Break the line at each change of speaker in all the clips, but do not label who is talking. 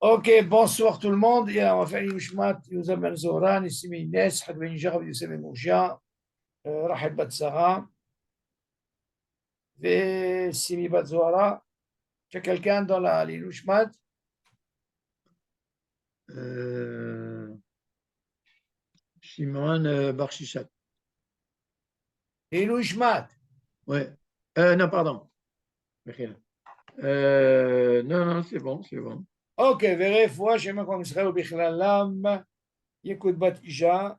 Ok, bonsoir tout le monde. On va faire une Yushmat, Yuza Ben Zohran, Nissimi Inès, Had Ben Jarab, Youssef Ben Mouja, Rahel Bat Sarah, et Simi Bat Zohara. Tu as quelqu'un dans la Yushmat?
Euh, Shimon Bar-Shishat.
Et Yushmat.
Ouais. Non, pardon. Michael. Non, non, c'est bon, c'est bon.
Ok, verrez, foi, Shema Kom Israël, Bichlalam, Yekut Bat Isha,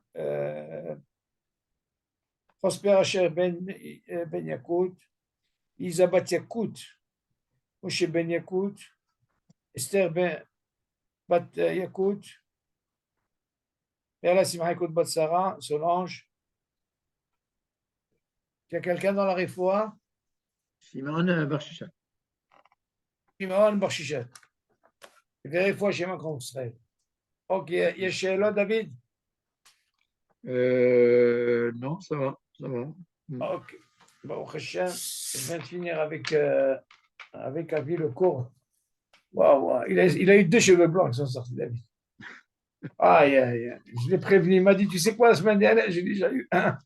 Prosper Asher Ben Yakut, Isa Bat Yakut, Moshe Ben Yakut, Esther Ben Bat Yakut, Perla Simha Yakut Bat Sarah, Solange. Tu as quelqu'un dans la Refoua?
Shimon Bar-Shishat.
Shimon Bar Shishat. Vérifie chez moi qu'on serait. Ok, יש שאלות, David?
Non, ça va, ça va.
Ok. Baruch Hashem, je viens de finir avec Avi le cours. Waouh, il a eu deux cheveux blancs qui sont sortis, David. Aïe, aïe, aïe. Je l'ai prévenu. Il m'a dit, tu sais quoi, la semaine dernière, j'ai déjà eu un.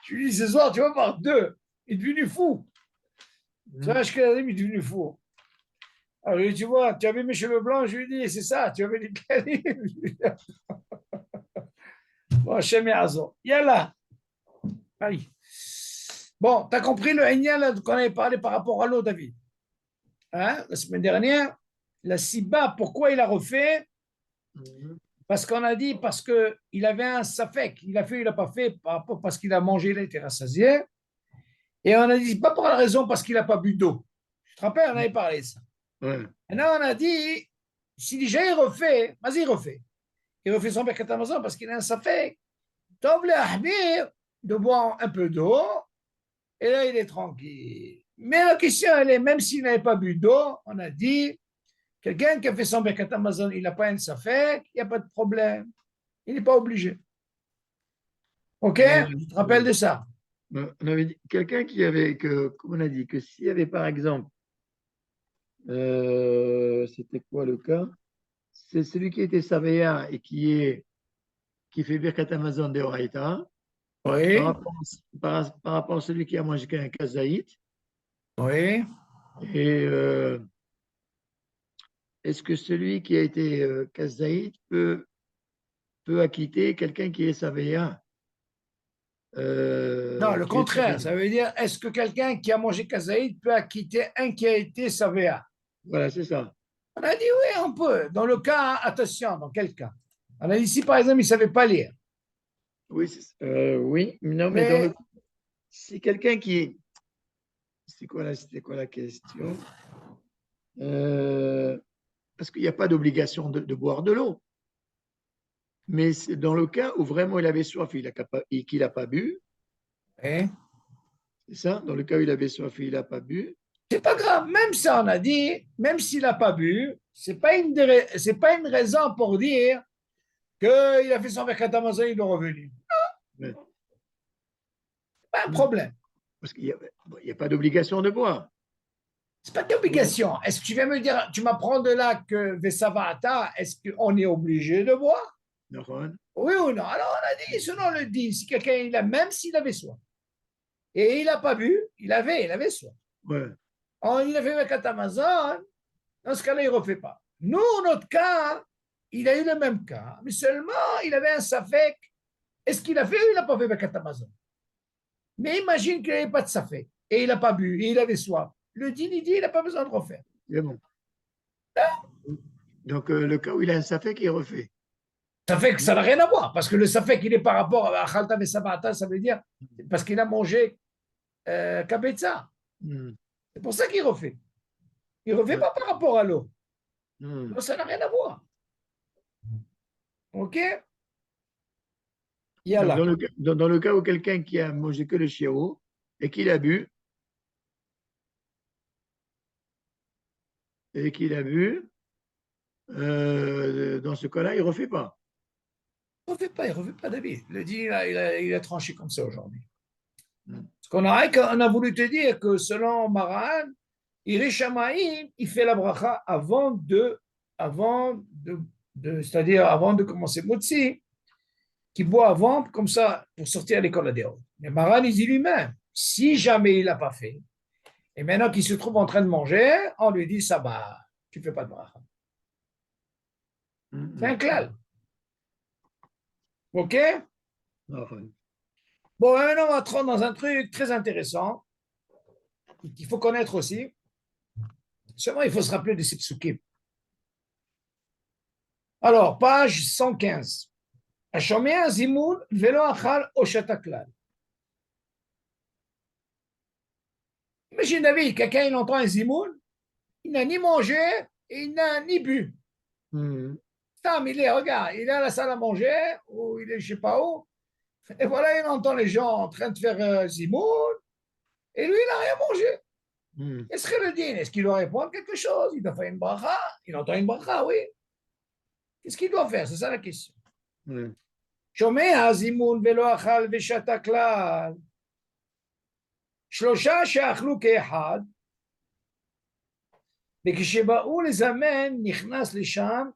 Je lui ai dit, ce soir, tu vas voir deux. Il est devenu fou. Tu vois, il est devenu fou. Alors, je lui ai dit, tu vois, tu avais mes cheveux blancs, je lui ai dit, c'est ça, tu avais les caries. Bon, Hachem Yazor. Yallah. Allez. Bon, tu as compris le Ignan qu'on avait parlé par rapport à l'eau, David. Hein? La semaine dernière, la Siba, pourquoi il a refait? Parce qu'on a dit, parce qu'il avait un safek. Il a fait, il n'a pas fait, parce qu'il a mangé, il a été rassasié. Et on a dit, pas pour la raison parce qu'il n'a pas bu d'eau. Je te rappelle, on avait parlé de ça.
Ouais.
Maintenant, on a dit, si déjà il refait, vas-y, il refait. Il refait son Birkat Hamazon parce qu'il a un safek. Tov le ahmir de boire un peu d'eau, et là, il est tranquille. Mais la question, elle est, même s'il n'avait pas bu d'eau, on a dit, quelqu'un qui a fait son Birkat Hamazon, il n'a pas un safek, il n'y a pas de problème. Il n'est pas obligé. OK? Tu te rappelles de ça?
On avait dit quelqu'un qui avait, comme on a dit, que s'il y avait par exemple, c'était quoi le cas? C'est celui qui était Savéa et qui fait Birkat Amazon de Oraïta, par
Oui,
rapport, par rapport à celui qui a mangé un kazaït.
oui.
Et est-ce que celui qui a été kazaït peut acquitter quelqu'un qui est Savéa
Non, le
qui est
contraire.
Savéa?
Ça veut dire, est-ce que quelqu'un qui a mangé kazaïd peut acquitter un qui a été savéa?
Voilà, c'est ça.
On a dit oui, on peut. Dans le cas, attention, dans quel cas? On a dit si par exemple, il ne savait pas lire.
Oui, oui, non, mais dans
Mais
le si quelqu'un qui c'était quoi la question? Euh, Parce qu'il n'y a pas d'obligation de boire de l'eau. Mais c'est dans le cas où vraiment il avait soif et qu'il n'a pas bu,
eh,
c'est ça? Dans le cas où il avait soif et il n'a pas bu,
c'est pas grave. Même ça, on a dit, même s'il n'a pas bu, c'est pas une raison pour dire qu'il a fait son Birkat Hamazon, il est revenu.
ouais.
Pas un problème.
Parce qu'il n'y a pas d'obligation de boire.
C'est pas d'obligation. Est-ce que tu viens me dire, tu m'apprends de là que Vesavata, est-ce qu'on est obligé de boire?
נכון?
Oui ou non? Alors on a dit, selon le dit, si quelqu'un, même s'il avait soif, et il n'a pas bu, il avait soif.
Ouais.
Il a fait Birkat Hamazon, dans ce cas-là, il ne refait pas. Nous, notre cas, il a eu le même cas, mais seulement il avait un safek. Est-ce qu'il a fait ou il n'a pas fait Birkat Hamazon? Mais imagine qu'il n'avait pas de safek, et il n'a pas bu, et il avait soif. Le din, il dit, il n'a pas besoin de refaire.
C'est bon. Donc, le cas où il a un safek, il refait.
Ça fait que ça n'a rien à voir, parce que le safek, il est par rapport à Khalta Vesavata, ça veut dire parce qu'il a mangé Kabetza.
Hmm.
C'est pour ça qu'il refait. Il ne refait
Ouais.
pas par rapport à l'eau.
Hmm.
Donc, ça n'a rien à voir. OK?
Donc,
Yallah.
dans le cas où quelqu'un qui a mangé que le chiot et qu'il a bu, dans ce cas-là, il ne refait pas.
Il ne refait pas David. Le dit, il a tranché comme ça aujourd'hui.
Hmm.
On a voulu te dire que selon Maran, Irishamaïm, il fait la bracha avant c'est-à-dire avant de commencer Motzi, qui boit avant, comme ça, pour sortir à l'école des hautes. Mais Maran, il dit lui-même, si jamais il l'a pas fait, et maintenant qu'il se trouve en train de manger, on lui dit, ça va, tu fais pas de bracha. C'est un klal. OK? Bon, maintenant, on va rentrer dans un truc très intéressant qu'il faut connaître aussi. Seulement, il faut se rappeler de ces psukim. Alors, page 115. השומע זימון ולא אכל או שתה כלל. Imagine David, quelqu'un il entend un zimoun, il n'a ni mangé et il n'a ni bu. Tam, il est, regarde, il est à la salle à manger, ou il est je sais pas où, et voilà, il entend les gens en train de faire zimoun, et lui, il n'a rien mangé. Est-ce que le din, est-ce qu'il doit répondre quelque chose? Il doit faire une bracha? Il entend une bracha, oui. Qu'est-ce qu'il doit faire? C'est ça la question. שומע זימון ולא אכל ושתה כלל. שלושה שאכלו כאחד, וכשבאו לזמן נכנס לשם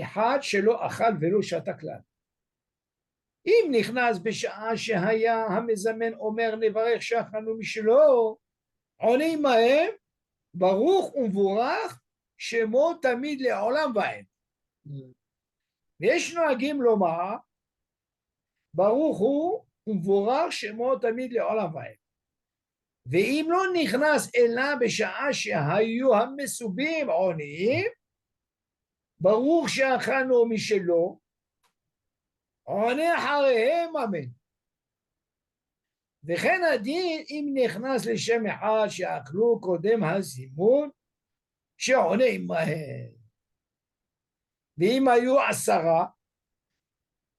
אחד שלא אכל ולא שתה כלל. אם נכנס בשעה שהיה המזמן אומר נברך שאכלנו משלו, עונים מהם ברוך ומבורך שמו תמיד לעולם ועד. ויש נוהגים לומר ברוך הוא ומבורך שמו תמיד לעולם ועד. ואם לא נכנס אלא בשעה שהיו המסובים עונים, ברוך שאכלנו משלו, עונה אחריהם אמן. וכן הדין אם נכנס לשם אחד שאכלו קודם הזימון, שעונה עמהם. ואם היו 10,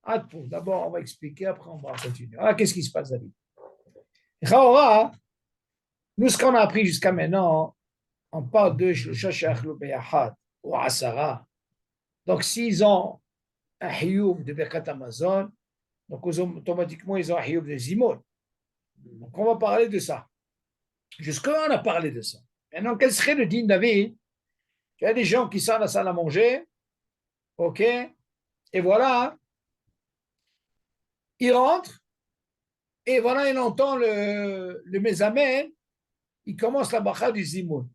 עד פה, d'abord on va expliquer, après on va continuer. Alors qu'est-ce qui se passe, David? Nous, ce qu'on a appris jusqu'à maintenant, on parle de Shlosha she'achlu beyachad ou Asara. Donc, s'ils ont un hiyuv de Birkat Hamazon, donc automatiquement, ils ont un hiyuv de Zimon. Donc, on va parler de ça. Jusque-là, on a parlé de ça. Maintenant, quel serait le din David? Il y a des gens qui sont à la salle à manger, ok, et voilà, ils rentrent, et voilà, il entend le Mezamen, il commence la bracha du Zimoun.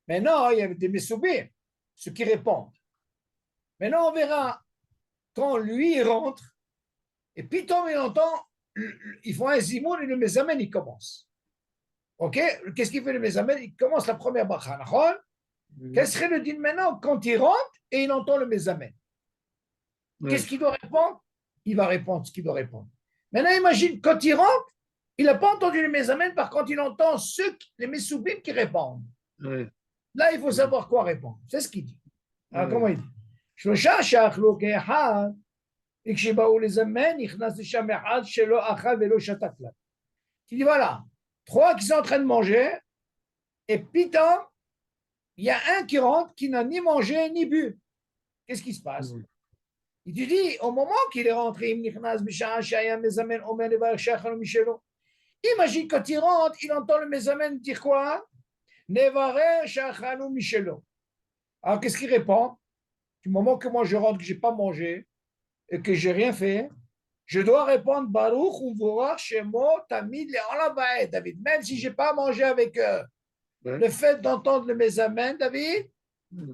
Maintenant, il y a des Messoubim, ceux qui répondent. Maintenant, on verra quand lui il rentre, et puis il entend, ils font un Zimoun et le Mezamen, il commence. Ok? Qu'est-ce qu'il fait le Mezamen? Il commence la première bracha. Quel serait le din maintenant quand il rentre et il entend le Mezamen? Qu'est-ce qu'il doit répondre? Il va répondre ce qu'il doit répondre. Maintenant, imagine, quand il rentre, il n'a pas entendu le Mezamen, par contre, il entend les Messoubim qui répondent. Là, il faut savoir quoi répondre. C'est ce qu'il dit. Alors, comment il dit? שלושה שאכלו כאחד, וכשבאו לזמן, נכנס לשם אחד שלא אכל ולא שתה כלל. Il dit voilà, 3 qui sont en train de manger, et putain, il y a un qui rentre qui n'a ni mangé ni bu. Qu'est-ce qui se passe? Il te dit, au moment qu'il est rentré, imagine quand il rentre, il entend le Mezamen dire quoi? Alors qu'est-ce qu'il répond? Du moment que moi je rentre, que je n'ai pas mangé et que je n'ai rien fait, je dois répondre Baruch Uvorach Shemo Tamid Le'olam Va'ed, David. Même si je n'ai pas mangé avec eux, le fait d'entendre le Mezamen, David,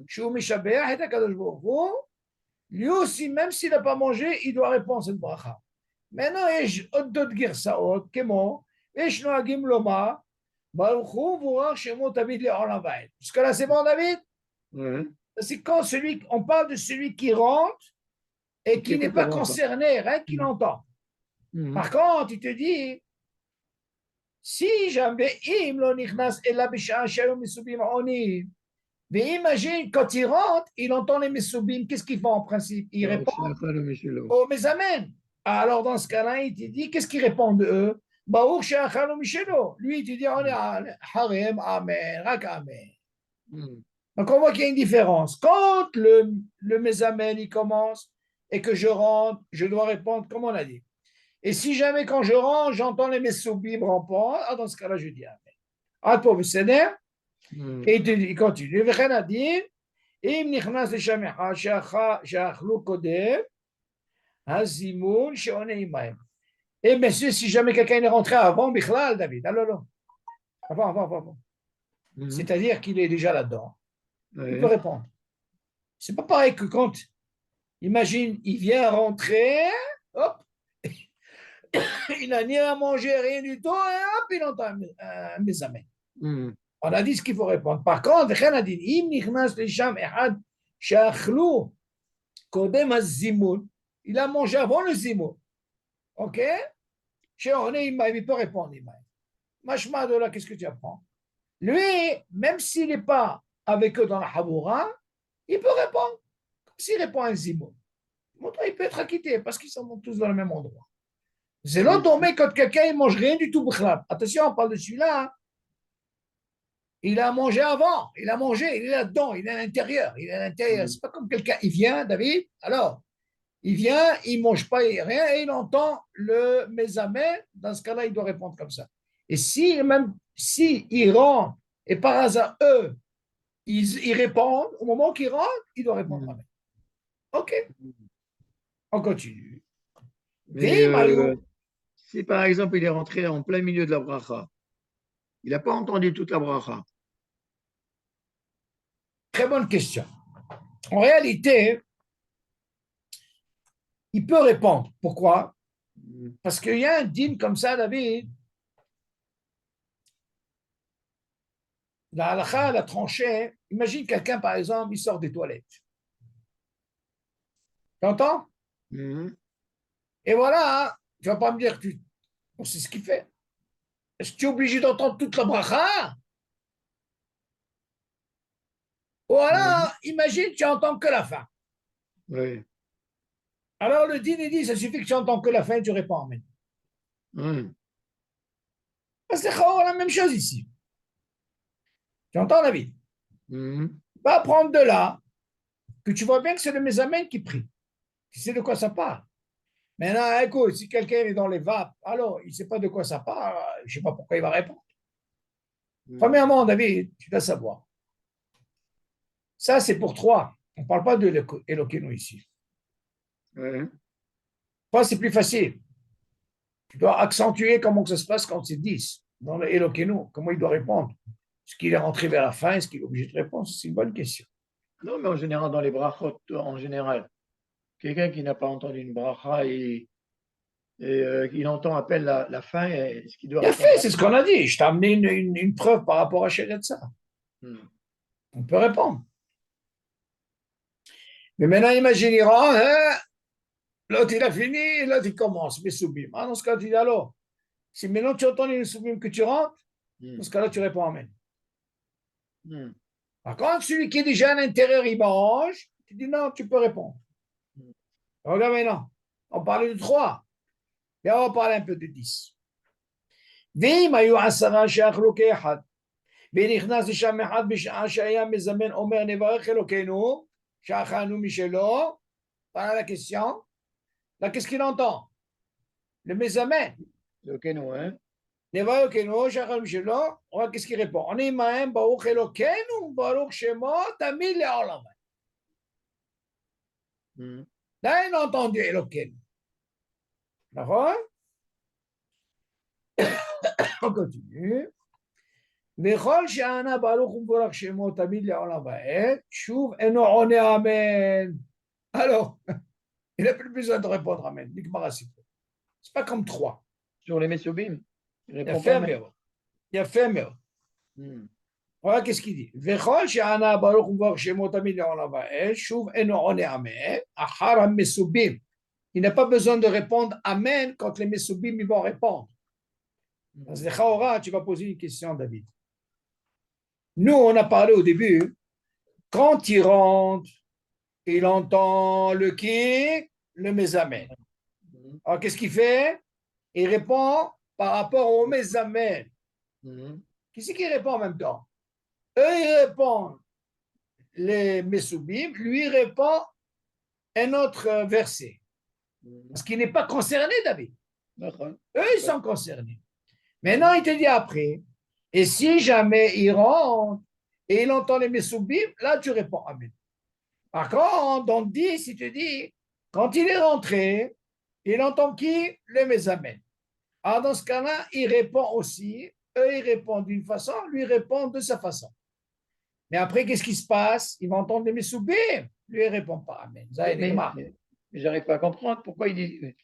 Shu Mishabeach et Akadosh Baruch Hu, lui aussi, même s'il n'a pas mangé, il doit répondre cette bracha. Maintenant, יש עוד גרסאות, כמו, יש נוהגים לומר, ברוך הוא ובורך שמו תמיד לעולם ועד. Jusque-là, c'est bon, David? C'est quand on parle de celui qui rentre et qui n'est pas concerné, rien qu'il entend. Par contre, il te dit, si jamais, אם לא נכנס אלא בשעה שהיו מסובים עונים, mais imagine, quand il rentre, il entend les Messoubim, qu'est-ce qu'ils font en principe? Ils répondent au Mezamen. Alors, dans ce cas-là, il te dit, qu'est-ce qu'ils répondent de eux? Baruch she'achanu mishelo. Lui, il te dit, on est harem, amen, rak amen. Donc, on voit qu'il y a une différence. Quand le Mezamen, il commence, et que je rentre, je dois répondre comme on a dit. Et si jamais, quand je rentre, j'entends les Messoubim répondre, dans ce cas-là, je dis amen. Al-Pov Seder. Et il continue. אם נכנס לשם אחד שאכלו קודם, הזימון שעונה עמהם. Et bien sûr, si jamais quelqu'un est rentré avant, Bichlal, David, alors, avant. C'est-à-dire qu'il est déjà là-dedans. Il peut répondre. C'est pas pareil que quand, imagine, il vient rentrer, hop, il n'a ni à manger, rien du tout, et hop, il entend un mésamène. On a dit ce qu'il faut répondre. Par contre, on a dit, im nichnas lisham ehad she'achlu kodem az-zimoun. Il a mangé avant le zimoun. Ok? Il peut répondre. Mashma de là, qu'est-ce que tu apprends? Lui, même s'il n'est pas avec eux dans la Haboura, il peut répondre. Comme s'il répond à un zimoun. Il peut être acquitté parce qu'ils sont tous dans le même endroit. C'est l'autre tombé quand quelqu'un ne mange rien du tout. Attention, on parle de celui-là. Il a mangé avant, il a mangé, il est là-dedans, il est à l'intérieur, C'est pas comme quelqu'un, il vient, David, alors, il vient, il ne mange pas rien et il entend le mésamé, dans ce cas-là, il doit répondre comme ça. Et même si il rentre et par hasard, eux, ils répondent, au moment qu'ils rentrent, il doit répondre amen. Ok, on continue.
Mais si par exemple il est rentré en plein milieu de la bracha, il n'a pas entendu toute la bracha.
Très bonne question. En réalité, il peut répondre. Pourquoi? Parce qu'il y a un dîme comme ça, David. La halakha, la tranchée. Imagine quelqu'un, par exemple, il sort des toilettes. Tu entends? Et voilà, tu ne vas pas me dire que on sait ce qu'il fait. Est-ce que tu es obligé d'entendre toute la bracha? Ou alors, imagine, tu n'entends que la fin.
Oui.
Alors le dîne, il dit, ça suffit que tu n'entends que la fin et tu réponds amen. C'est la même chose ici. Tu entends, David? Va prendre de là, que tu vois bien que c'est le mésamène qui prie. Tu sais de quoi ça parle. Maintenant, écoute, si quelqu'un est dans les vapes, alors il ne sait pas de quoi ça parle, je ne sais pas pourquoi il va répondre. Premièrement, David, tu dois savoir. Ça, c'est pour 3. On ne parle pas de Elokeinu ici. 3, c'est plus facile. Tu dois accentuer comment ça se passe quand c'est 10. Dans le Elokeinu, comment il doit répondre. Est-ce qu'il est rentré vers la fin? Est-ce qu'il est obligé de répondre? C'est une bonne question.
Non, mais en général, dans les brachot, en général, quelqu'un qui n'a pas entendu une bracha et il entend appel la fin, est-ce qu'il doit
Bien
répondre?
fait, c'est ce qu'on a dit. Je t'ai amené une preuve par rapport à Sheretza. On peut répondre. Mais maintenant, imagine, il rentre, l'autre il a fini, l'autre il commence, Messoubim. Dans ce cas, tu dis alors, si maintenant tu entends les Messoubim que tu rentres, dans ce cas-là, tu réponds Amen. Par contre, celui qui est déjà à l'intérieur, il mange, tu dis non, tu peux répondre. Regarde maintenant, on parlait de 3. Et on va parler un peu de 10. ואם היו 10 שאכלו כאחד, ונכנס לשם אחד בשעה שהיה מזמן אומר נברך אלוקינו, שאכלנו משלו, voilà la question. Là, qu'est-ce qu'il entend? Le mésamène.
Elokeinu, hein?
נברך אלוקינו, שאכלנו משלו, qu'est-ce qu'il répond? On est mahem, ברוך אלוקינו, ברוך שמו, תמיד לעולם. Là, il a entendu אלוקינו. נכון? On continue. וכל שענה ברוך ומבורך שמו תמיד לעולם ועד, שוב אינו עונה אמן. Alors, il n'a plus besoin de répondre amen. C'est pas comme 3.
Sur les Messoubim, il
Il
répond
a fait
pas.
mieux. Il a fait mieux. Voilà qu'est-ce qu'il dit. וכל שענה ברוך ומבורך שמו תמיד לעולם ועד, שוב אינו עונה אמן, אחר המסובים. Il n'a pas besoin de répondre amen quand les messoubim ils vont répondre. Tu vas poser une question, David. Nous, on a parlé au début, quand il rentre, il entend le qui, le mésamène. Alors, qu'est-ce qu'il fait? Il répond par rapport au mésamène. Qui c'est qui répond en même temps? Eux, ils répondent les messoubim, lui répond un autre verset. Parce qu'il n'est pas concerné, David. Eux, ils sont concernés. Maintenant, il te dit après, et si jamais il rentre et il entend les messoubim, là, tu réponds Amen. Par contre, dans 10, il te dit, quand il est rentré, il entend qui? Le Mézamène. Alors, dans ce cas-là, il répond aussi. Eux, ils répondent d'une façon, lui répond de sa façon. Mais après, qu'est-ce qui se passe? Il va entendre le Messoubim. Lui, il ne répond pas. Amen.
Mais j'arrive pas à comprendre pourquoi il dit,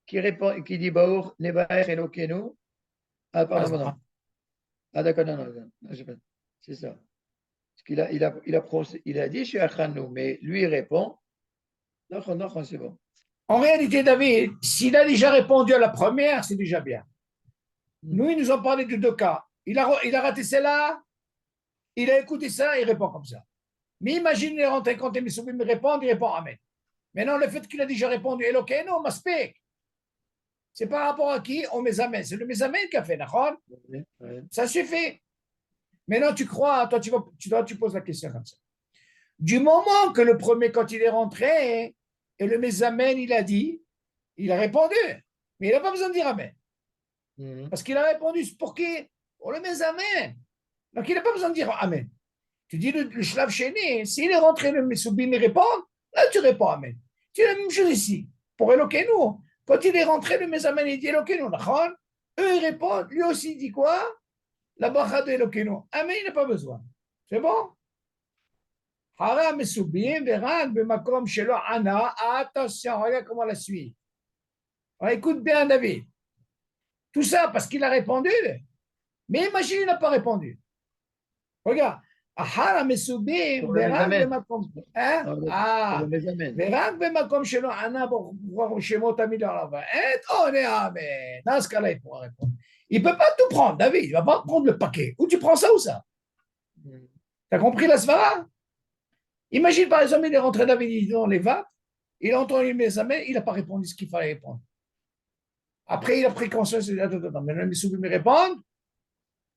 qui dit Baour, Nevaer, Elokenu. Ah, pardon. Ah, d'accord, non, c'est ça. Parce qu'il a dit chez Achanou, mais lui, il répond, non, c'est bon.
En réalité, David, s'il a déjà répondu à la première, c'est déjà bien. Nous, ils nous ont parlé de 2 cas. Il a raté celle-là, il a écouté ça, il répond comme ça. Mais imagine, il est rentré quand les Messoubim répondent, il répond Amen. Maintenant, le fait qu'il a déjà répondu Elokeinu, Maspek, c'est par rapport à qui? Au Mézamène. C'est le Mézamène qui a fait, d'accord? Ça suffit. Maintenant, tu crois, toi, tu poses la question comme ça. Du moment que le premier, quand il est rentré, et le Mézamène, il a dit, il a répondu, mais il n'a pas besoin de dire Amen. Parce qu'il a répondu pour qui? Pour le Mézamène. Donc, il n'a pas besoin de dire Amen. Tu dis le Shlav Sheni, s'il est rentré, le Messoubim, il répond, là, tu réponds Amen. Tu dis la même chose ici. Pour Elokeinu, quand il est rentré, le Mézamène, il dit Elokeinu, d'accord? Eux, ils répondent, lui aussi, il dit quoi? La bracha de Elokeinu. Amen, il n'a pas besoin. C'est bon? Hara Messoubim, Veran, Bemakom, Shelo, Ana. Attention, regarde comment la suit. Alors, écoute bien, David. Tout ça parce qu'il a répondu. Mais imagine, il n'a pas répondu. Regarde. Ahara Mesubim, Verag Bemakom. Ah, Verag Bemakom Shelo, Ana, Shemot Amid Arava. Et on est Amen. Dans ce cas-là, il pourra répondre. Il ne peut pas tout prendre, David. Il ne va pas prendre le paquet. Ou tu prends ça ou ça. Tu as compris la svara? Imagine, par exemple, il est rentré David dans les vapes. Il a entendu mes amis, il n'a pas répondu ce qu'il fallait répondre. Après, il a pris conscience, il a dit, attends, maintenant les Messoubi me répondent.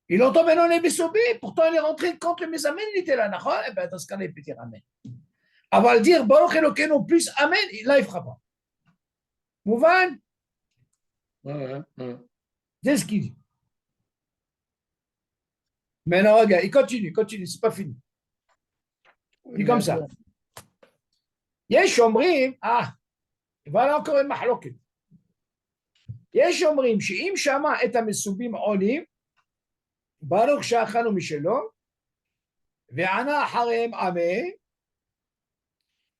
Il entend maintenant les Messoubi, pourtant il est rentré quand le Mesamen, il était là. Eh bien, dans ce cas-là, il peut dire Amen. Avant de dire, Baruch Elokeinu plus Amen, là, il ne fera pas. Mouvan? C'est ce qu'il dit. Maintenant, regarde, il continue, c'est pas fini. Il dit comme ça. Yesh Omrim, voilà encore une mahloket. יש אומרים שאם שמע את המסובים עולים, ברוך שאכלנו משלו, וענה אחריהם אמן,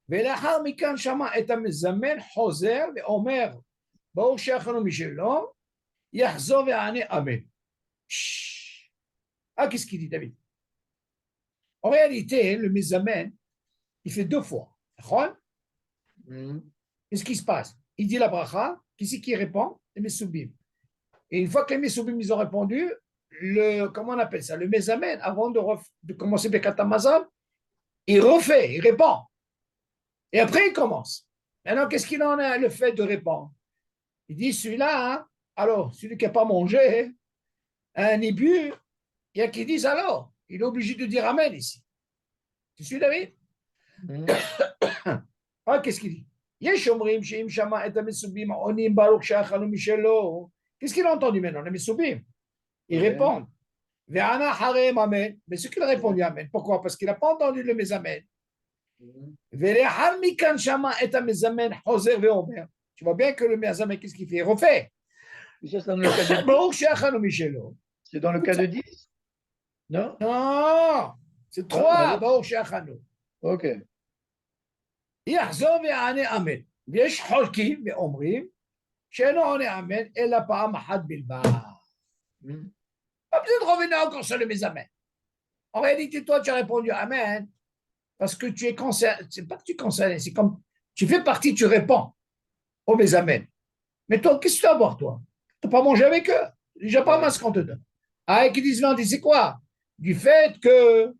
ולאחר מכן שמע את המזמן חוזר ואומר, ברוך שאכלנו משלו, יחזור ויענה אמן. Qu'est-ce qu'il dit, David? En réalité, le Mézamen, il fait 2 fois. Qu'est-ce qui se passe? Il dit la bracha, qui c'est qui répond? Les Messoubim. Et une fois que les Messoubim, ils ont répondu, comment on appelle ça? Le Mézamen, avant de commencer Bekat Hamazon, il refait, il répond. Et après, il commence. Maintenant, qu'est-ce qu'il en a, le fait de répondre? Il dit, celui-là, alors, celui qui n'a pas mangé, un ébu, il y a qui disent alors, il est obligé de dire Amen ici. Tu suis, David? Qu'est-ce qu'il dit? Qu'est-ce qu'il a entendu maintenant? Les Messoubim. Ils répondent. Mais ce qu'il a répondu Amen. Pourquoi? Parce qu'il n'a pas entendu le Mézamen. Tu vois bien que le Mézamen, qu'est-ce qu'il fait? Il refait.
C'est dans le cas de 10? Non?
Non, c'est 3.
Ok.
יחזור ויענה אמן. ויש חולקים ואומרים שאינו עונה אמן אלא פעם אחת בלבד. Pas besoin de revenir encore sur le Mézamen. En réalité, toi, tu as répondu Amen parce que tu es concerné. C'est pas que tu es concerné, c'est comme tu fais partie, tu réponds au Mézamen. Mais toi, qu'est-ce que tu vas voir, toi? Tu n'as pas mangé avec eux. Déjà pas mal ce qu'on te donne. Et qui disent, non, c'est quoi? Du fait que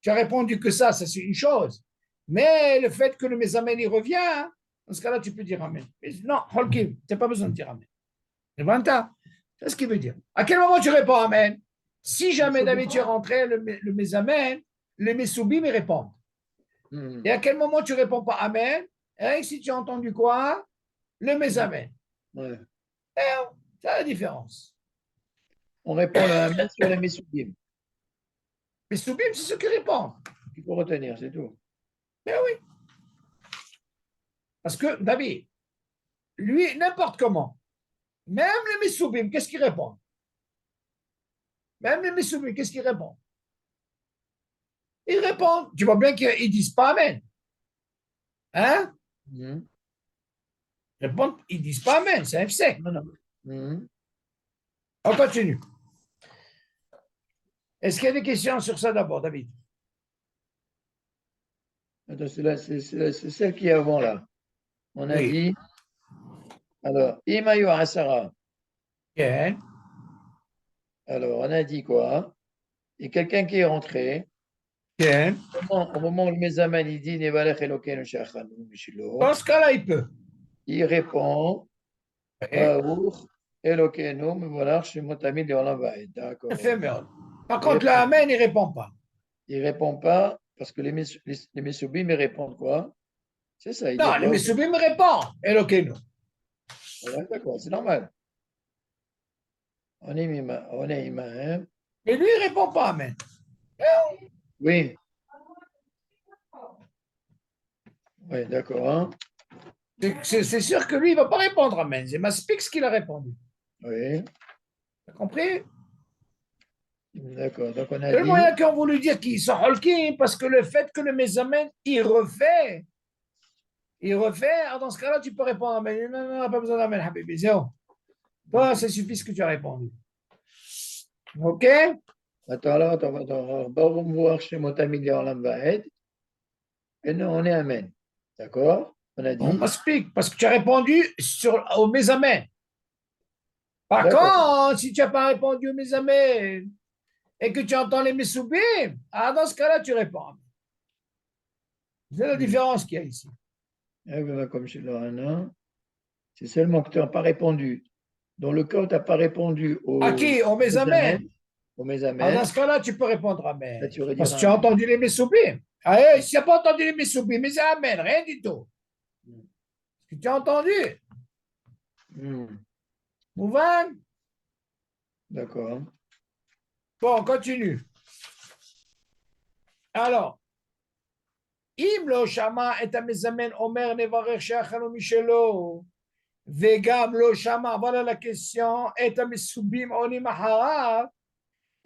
tu as répondu que ça c'est une chose. Mais le fait que le Mézamen il revient, dans ce cas-là, tu peux dire Amen. Mais non, Holkim, tu n'as pas besoin de dire Amen. C'est ce qu'il veut dire. À quel moment tu réponds Amen? Si jamais David tu es rentré, le Mézamen, les Messoubim, ils répondent. Et à quel moment tu ne réponds pas Amen? Et si tu as entendu quoi? Le Mézamen.
Ouais.
C'est la différence.
On répond le Amen sur les Messoubim.
Messoubim, c'est ceux qui répondent.
Il faut retenir, c'est tout.
Mais oui. Parce que David, lui, n'importe comment, même les Messoubim, qu'est-ce qu'il répond? Même les Messoubim, qu'est-ce qu'ils répondent? Ils répondent. Tu vois bien qu'ils ne disent pas Amen. Hein?
Mhm.
Ils répondent, ils ne disent pas Amen, c'est un sec.
Non, non. Mhm.
On continue. Est-ce qu'il y a des questions sur ça d'abord, David?
Attends, c'est celle qui est avant là. On a
Oui.
dit, alors, Imayu Asara.
Bien.
Alors, on a dit quoi? Et quelqu'un qui est rentré,
Bien.
au moment où le Mezaman il dit Nevalech Elokeinu She'achanu
Dans
Mishilo,
ce cas-là, il peut.
il répond
Oui.
Baruch Elokeinu Mevalech Shemot Tamid Leolam Vaed.
Fait
D'accord.
merde. Par
Il
contre, là,
répond,
Amen, il ne répond pas.
il répond pas parce que les Messoubim ils répondent quoi? C'est ça, ils disent
Non, les
quoi?
Messoubim répondent. Elokeinu.
Ouais, d'accord, c'est normal. On est humain, hein?
Mais lui, il ne répond pas Amen.
Oui, oui, d'accord, hein?
C'est sûr que lui, il ne va pas répondre Amen. C'est Maspix qui l'a répondu.
Oui,
T'as compris?
d'accord. Donc on a
C'est le
dit,
moyen qui ont voulu dire qu'ils sont holkim parce que le fait que le Mezamen, il refait, alors dans ce cas-là, tu peux répondre Amen. Non, non, non, pas besoin d'Amen, Habibi. Zéro. Toi, ça suffit ce que tu as répondu. OK?
attends, Baruch Vuach Shemot Tamid Leolam Vaed. Et nous, on est Amen. D'accord? On a
On
dit,
m'explique parce que tu as répondu au Mezamen. Par
d'accord.
contre, si tu n'as pas répondu au Mezamen et que tu entends les Messoubim, alors dans ce cas-là, tu réponds. C'est la
Hmm.
différence qu'il y a ici.
Comme chez Lorana, c'est seulement que tu n'as pas répondu. Dans le cas où tu n'as pas répondu
À qui? Au Mezamen.
au
Alors dans
Mesamen,
ce cas-là, tu peux répondre
là,
Amen.
tu aurais dit
Parce que tu as
Amen.
entendu les Messoubim. Ah, si tu n'as pas entendu les Messoubim, mais c'est Amen, rien du tout. Parce que tu as entendu.
Hmm.
Mouvan?
D'accord.
Bon, on continue. Alors, אם לא שמע את המזמן אומר נברך שאכלנו משלו, וגם לא שמע, voilà la question, את המסובים עונים אחריו,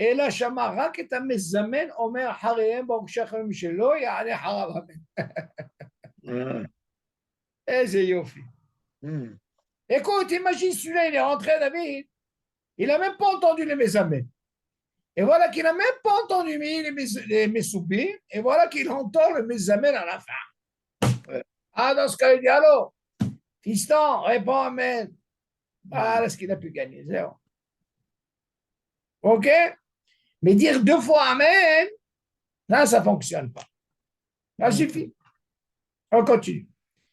אלא שמע רק את המזמן אומר אחריהם ברוך שאכלנו משלו, יענה אחריו אמן.
Ah.
איזה יופי.
Hmm.
Écoute, imagine celui-là, il est rentré, David, il n'a même pas entendu les mésamènes. Et voilà qu'il n'a même pas entendu les Messoubim, et voilà qu'il entend le mésamène à la fin.
Ouais.
Ah, dans ce cas, il dit, allô, fiston, réponds Amen.
Hmm.
Voilà ce qu'il a pu gagner, zéro. OK? Mais dire deux fois Amen, là, ça ne fonctionne pas. Ça
Hmm.
suffit. On continue.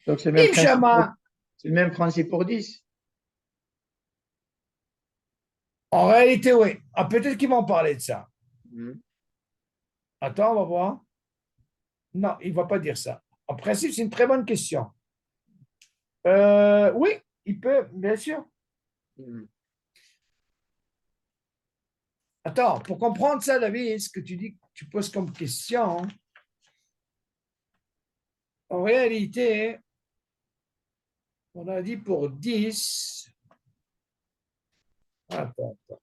Donc,
Im Shama,
c'est le même principe pour 10.
en réalité, oui. Ah, peut-être qu'ils vont parler de ça.
Hmm.
Attends, on va voir. Non, il ne va pas dire ça. En principe, c'est une très bonne question. Oui, il peut, bien sûr.
Hmm.
Attends, pour comprendre ça, David, ce que tu dis, tu poses comme question, en réalité, on a dit pour 10. Attends, attends.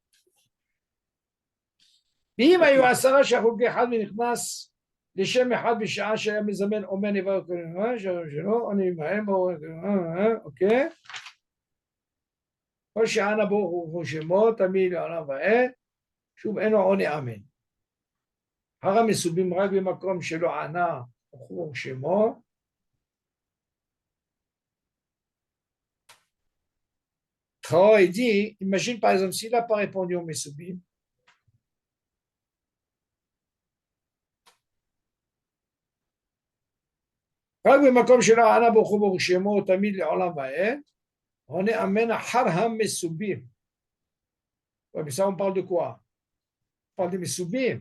אם היו 10 שהחוג אחד ונכנס לשם אחד בשעה שהיה מזמן אומר נברך שלא, אני מהם, אוקיי? או שענה ברוך הוא שמו, תמיד לעולם ועד, שוב אינו עונה אמן. הר המסובים רק במקום שלא ענה ברוך הוא שמו. Chao dit, imagine par exemple, s'il n'a pas répondu au Messoubim, רק במקום שלא ענה ברוך הוא שמו, תמיד לעולם ועד, עונה אמן אחר המסובים. Ouais, mais ça, on parle de quoi? On parle des Messoubim.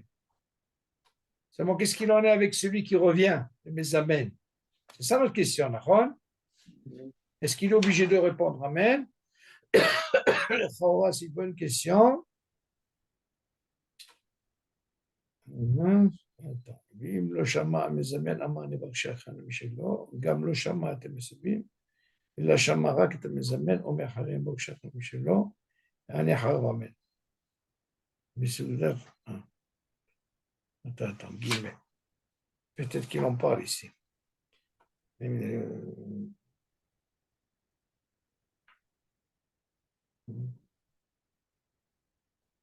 Seulement, qu'est-ce qu'il en est avec celui qui revient, le Mesamen? C'est ça notre question, d'accord? Est-ce qu'il est obligé de répondre Amen? C'est une bonne question. Attends. ואם לא שמע המזמן אמר נבקש הכנו משלו, גם לא שמע את המסובים, אלא שמע רק את המזמן, אומר אחריהם בבקשה הכנו משלו, אני אחריו אמן. מסודר. Attends, guillemets. Peut-être qu'il en parle ici. Il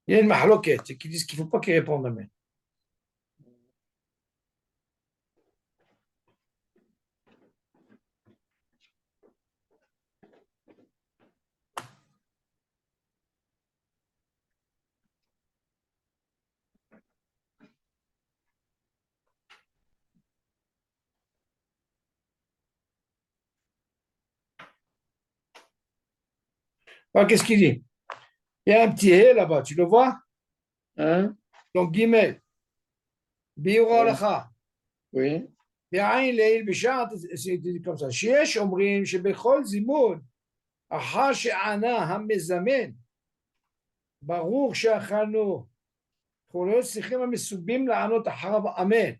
y a une mahloquette qui disent qu'il ne faut pas qu'ils répondent amen. Alors, qu'est-ce qu'il dit? Il y a un petit hé là-bas, tu le vois?
Hein?
Donc, guillemets. Biura
Oui.
lacha.
Oui.
בעין לעיל בשעת, c'est comme ça. שיש אומרים שבכל זימון, אחר שענה המזמן, ברור שאכלנו. אנחנו לא צריכים המסובים לענות אחריו אמן.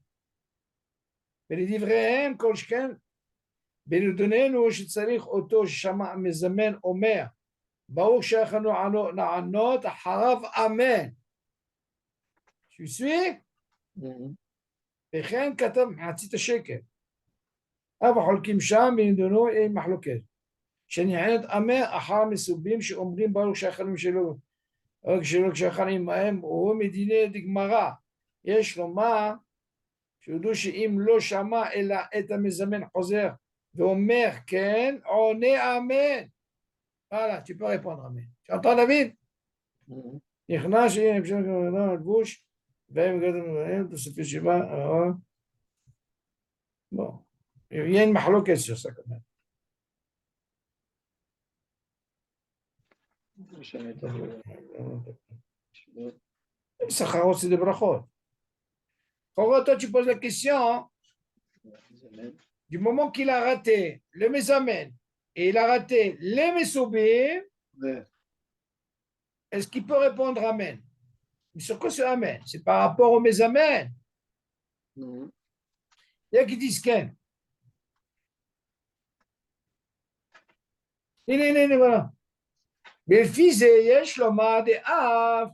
ולדבריהם כל שכן, בנדוננו שצריך אותו ששמע המזמן אומר, ברור שאכלנו לענות אחריו אמן. Tu suis? וכן כתב מחצית השקל. אבל חולקים שם בנדונו עם מחלוקת. שנענת אמן אחר מסובים שאומרים ברוך שאכלנו שלו. רק שלא כשאכלים מהם הוא מדיני דגמרא. יש לומר שיודעו שאם לא שמע אלא את המזמן חוזר ואומר כן, עונה אמן. Voilà, tu peux répondre amen. Tu entends David? נכנס שיהיה נפשם כמובן לבוש והם גדולים מהם תוספי שבא. Bon, il y a une mahloquette sur ça quand même. Sacharot, c'est des brachot. Quand toi tu poses la question, du moment qu'il a raté le mesamen et il a raté les mesoubim, est-ce qu'il peut répondre amen? Mais sur quoi c'est amen? C'est par rapport au mesamen. Il y a qui disent qu'un. voilà. ולפי זה יש לומר דאף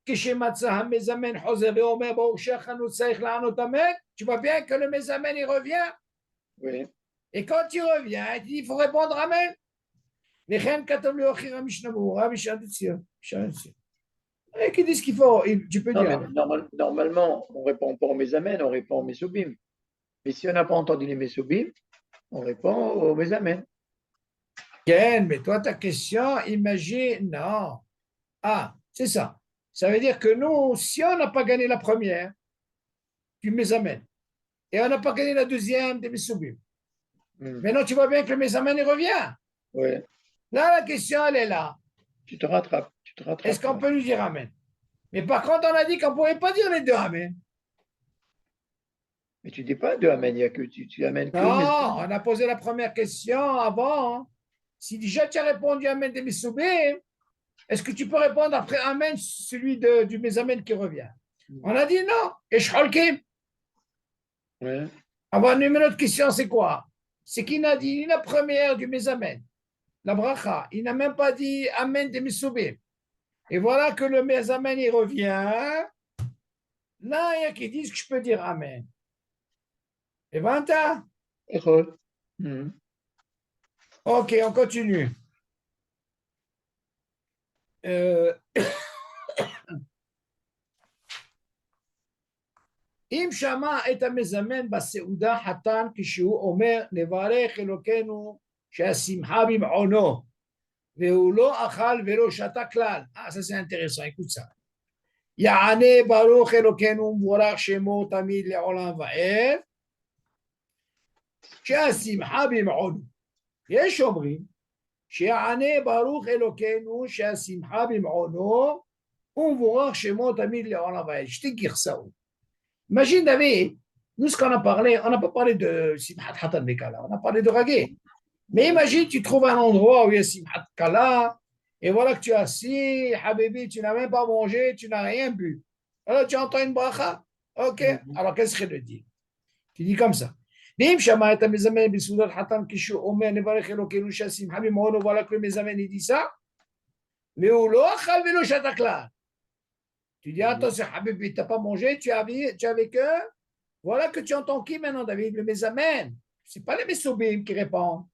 כשמצא המזמן חוזר ואומר ברוך שאכלנו צריך לענות אמן, tu vois bien que le mezamen il revient.
Oui.
Et quand il revient, il dit il faut répondre amen. וכן כתב לי אחי המשנה ברורה בשעת הציון. Et qui disent qu'il faut, tu peux
Non,
dire.
mais normalement, on ne répond pas aux Mesamen, on répond aux Mesoubim. Mais si on n'a pas entendu les Mesoubim, on répond aux Mesamen.
Ken, mais toi, ta question, imagine, non. Ah, c'est ça. Ça veut dire que nous, si on n'a pas gagné la première, tu mesamen. Et on n'a pas gagné la deuxième, des mesoubim. Maintenant, tu vois bien que le mesamen, il revient.
Oui.
Là, la question, elle est là.
Tu te rattrapes.
Est-ce qu'on peut lui dire amen? Mais par contre, on a dit qu'on ne pouvait pas dire les deux amen.
Mais tu ne dis pas deux amen, il y a que tu amènes que.
Non, on a posé la première question avant. Si déjà tu as répondu amen des mesoubim, est-ce que tu peux répondre après amen celui du mesamen qui revient? On a dit non. Et Sholkim.
Ouais.
Alors, une autre question, c'est quoi? C'est qu'il n'a dit ni la première du mesamen, la bracha. Il n'a même pas dit amen des mesoubim. Et voilà que le mesamen, il revient. Là, il y a qui disent que je peux dire amen. Et ben, Ok, on continue. אם שמע את המזמן בסעודה חתן כשהוא אומר נברך אלוקינו שהשמחה במעונו והוא לא אכל ולא שתה כלל. ça c'est intéressant, écoute ça. יענה ברוך אלוקינו מבורך שמו תמיד לעולם ועד שהשמחה במעונו. יש אומרים שיענה ברוך אלוקינו שהשמחה במעונו ומבורך שמו תמיד לעולם ועד. שתי גרסאות. Imagine, David, nous, ce qu'on a parlé, on n'a pas parlé de Simhat Hatan Bekala, on a parlé de Ragué. Mais imagine, tu trouves un endroit où il y a Simhat Kala, et voilà que tu es assis, Habibi, tu n'as même pas mangé, tu n'as rien bu. Alors tu entends une bracha. Ok, alors quel serait le deal? Tu dis comme ça. ואם שמע את המזמן בסעודת חתן כשהוא אומר נברך אלוקינו שהשמחה במעונו, voilà que le מזמן il dit ça, mais הוא לא אכל ולא שתה כלל. Tu dis, attention, Habibi, tu n'as pas mangé, tu es avec eux. Voilà que tu entends qui maintenant, David? Le Mézamen. Ce n'est pas les Messobim qui répondent.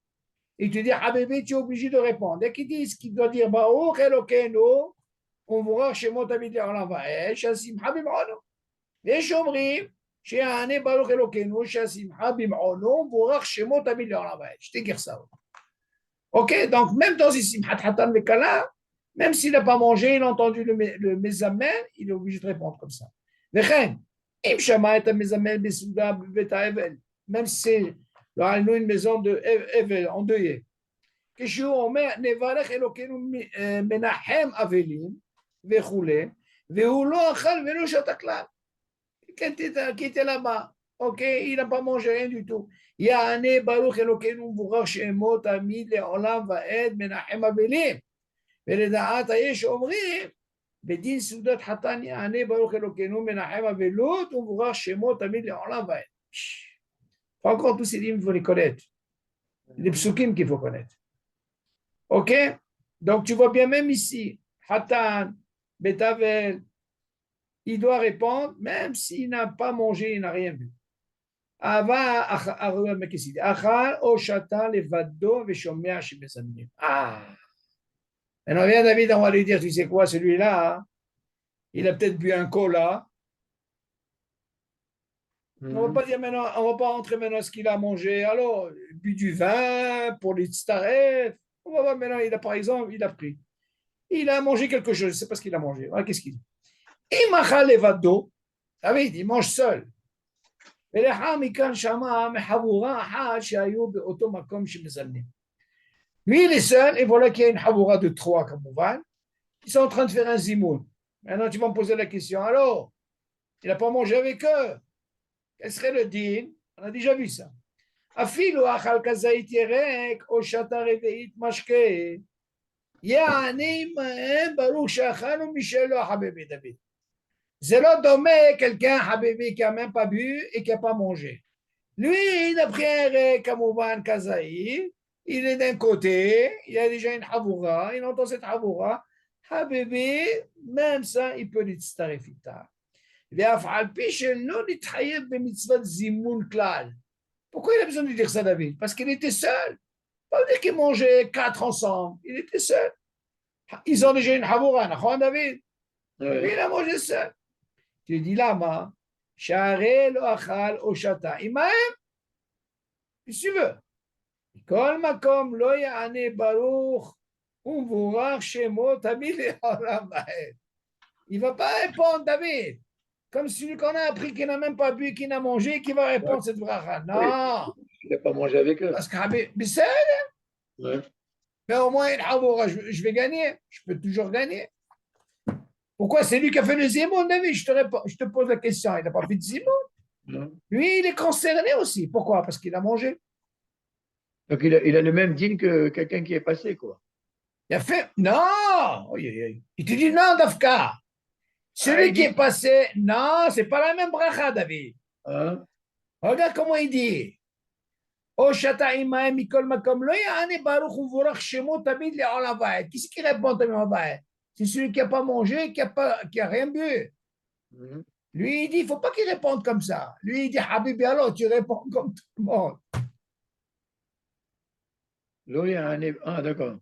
Et tu dis, Habibi, tu es obligé de répondre. Dès qu'ils disent qu'il doit dire, Baruch Elokeinu, on verra chez moi, David, on va שהשמחה במעונו. ויש אומרים שיענה ברוך אלוקינו שהשמחה במעונו מבורך שמו תמיד לעולם ועד. שתי גרסאות. Ok, donc même dans Simchat Hatan Vekala, même s'il n'a pas mangé, il a entendu le Mézamen, il est obligé de répondre comme ça. Vechen, im shama et Mézamen besouda beta Evel, même si c'est une maison de Evel, endeuillée. כשהוא אומר, נברך אלוקינו מנחם אבלים וכולי, והוא לא אכל ולא שתה כלל. qui était là-bas, ok, il n'a pas mangé rien du tout. יענה ברוך אלוקינו מבורך שמו תמיד לעולם ועד מנחם אבלים. ולדעת יש אומרים, בדין סעודת חתן יענה ברוך אלוקינו מנחם אבלות ומבורך שמו תמיד לעולם ועד. Pas encore tous ces livres, il faut les connaître. Les psukim qu'il faut connaître. Ok? Donc tu vois bien, même ici, Hatan, Betavel, il doit répondre, même s'il n'a pas mangé, il n'a rien vu. Achal o shata levado veshomea shebezamnim. Ah! Maintenant, viens David, on va lui dire, tu sais quoi, celui-là, hein, il a peut-être bu un cola. On va pas dire maintenant, on va pas rentrer maintenant ce qu'il a mangé. Alors, bu du vin pour les tstaret. On va voir maintenant, il a par exemple, il a pris. Il a mangé quelque chose, je ne sais pas ce qu'il a mangé. Voilà, qu'est-ce qu'il dit? Imachal levado. David, il mange seul. Lui, il est seul, et voilà qu'il y a une havoura de trois, comme on va. Ils sont en train de faire un zimoun. Maintenant, tu vas me poser la question. Alors, il n'a pas mangé avec eux. Quel serait le din? On a déjà vu ça. Afilu achal kazait yerek o shata reveit mashke. Ya'ani ma'em baruch shachanu mishelo habibi David. C'est là dommé quelqu'un, habibi, qui n'a même pas bu et qui n'a pas mangé. Lui, il a pris un rek kamouvan kazaï. Il est d'un côté, il a déjà une havoura, il entend cette havoura. Habibi, même ça, il peut l'itstarefita. Pourquoi il a besoin de dire ça, David? Parce qu'il était seul. Pas dire qu'il mangeait 4 ensemble. Il était seul. Ils ont déjà une havoura, non, David? Oui. Il a mangé seul. Tu dis là, Share lo achal o shata. Imaem, si tu veux. Kol makom lo ya'ane baruch umvurach shemo tamid le'olam va'ed. Il ne va pas répondre, David. Comme celui qu'on a appris qui n'a même pas bu, qui n'a mangé, qui va répondre cette bracha. Non.
Il n'a pas mangé avec eux.
Parce que mais au moins, je vais gagner. Je peux toujours gagner. Pourquoi? C'est lui qui a fait le zimoun, David. Je te pose la question. Il n'a pas fait de zimoun. Lui, il est concerné aussi. Pourquoi? Parce qu'il a mangé.
Donc, il a le même dîne que quelqu'un qui est passé, quoi.
Il a fait. Non. Il te dit non, Dafka. Celui qui est passé, non, c'est pas la même bracha, David.
Hein?
Regarde comment il dit. Qu'est-ce qui répond c'est celui qui n'a pas mangé, qui a rien bu. Lui, il dit, il ne faut pas qu'il réponde comme ça. Lui, il dit, Habibi, alors tu réponds comme tout le monde.
Ah, d'accord.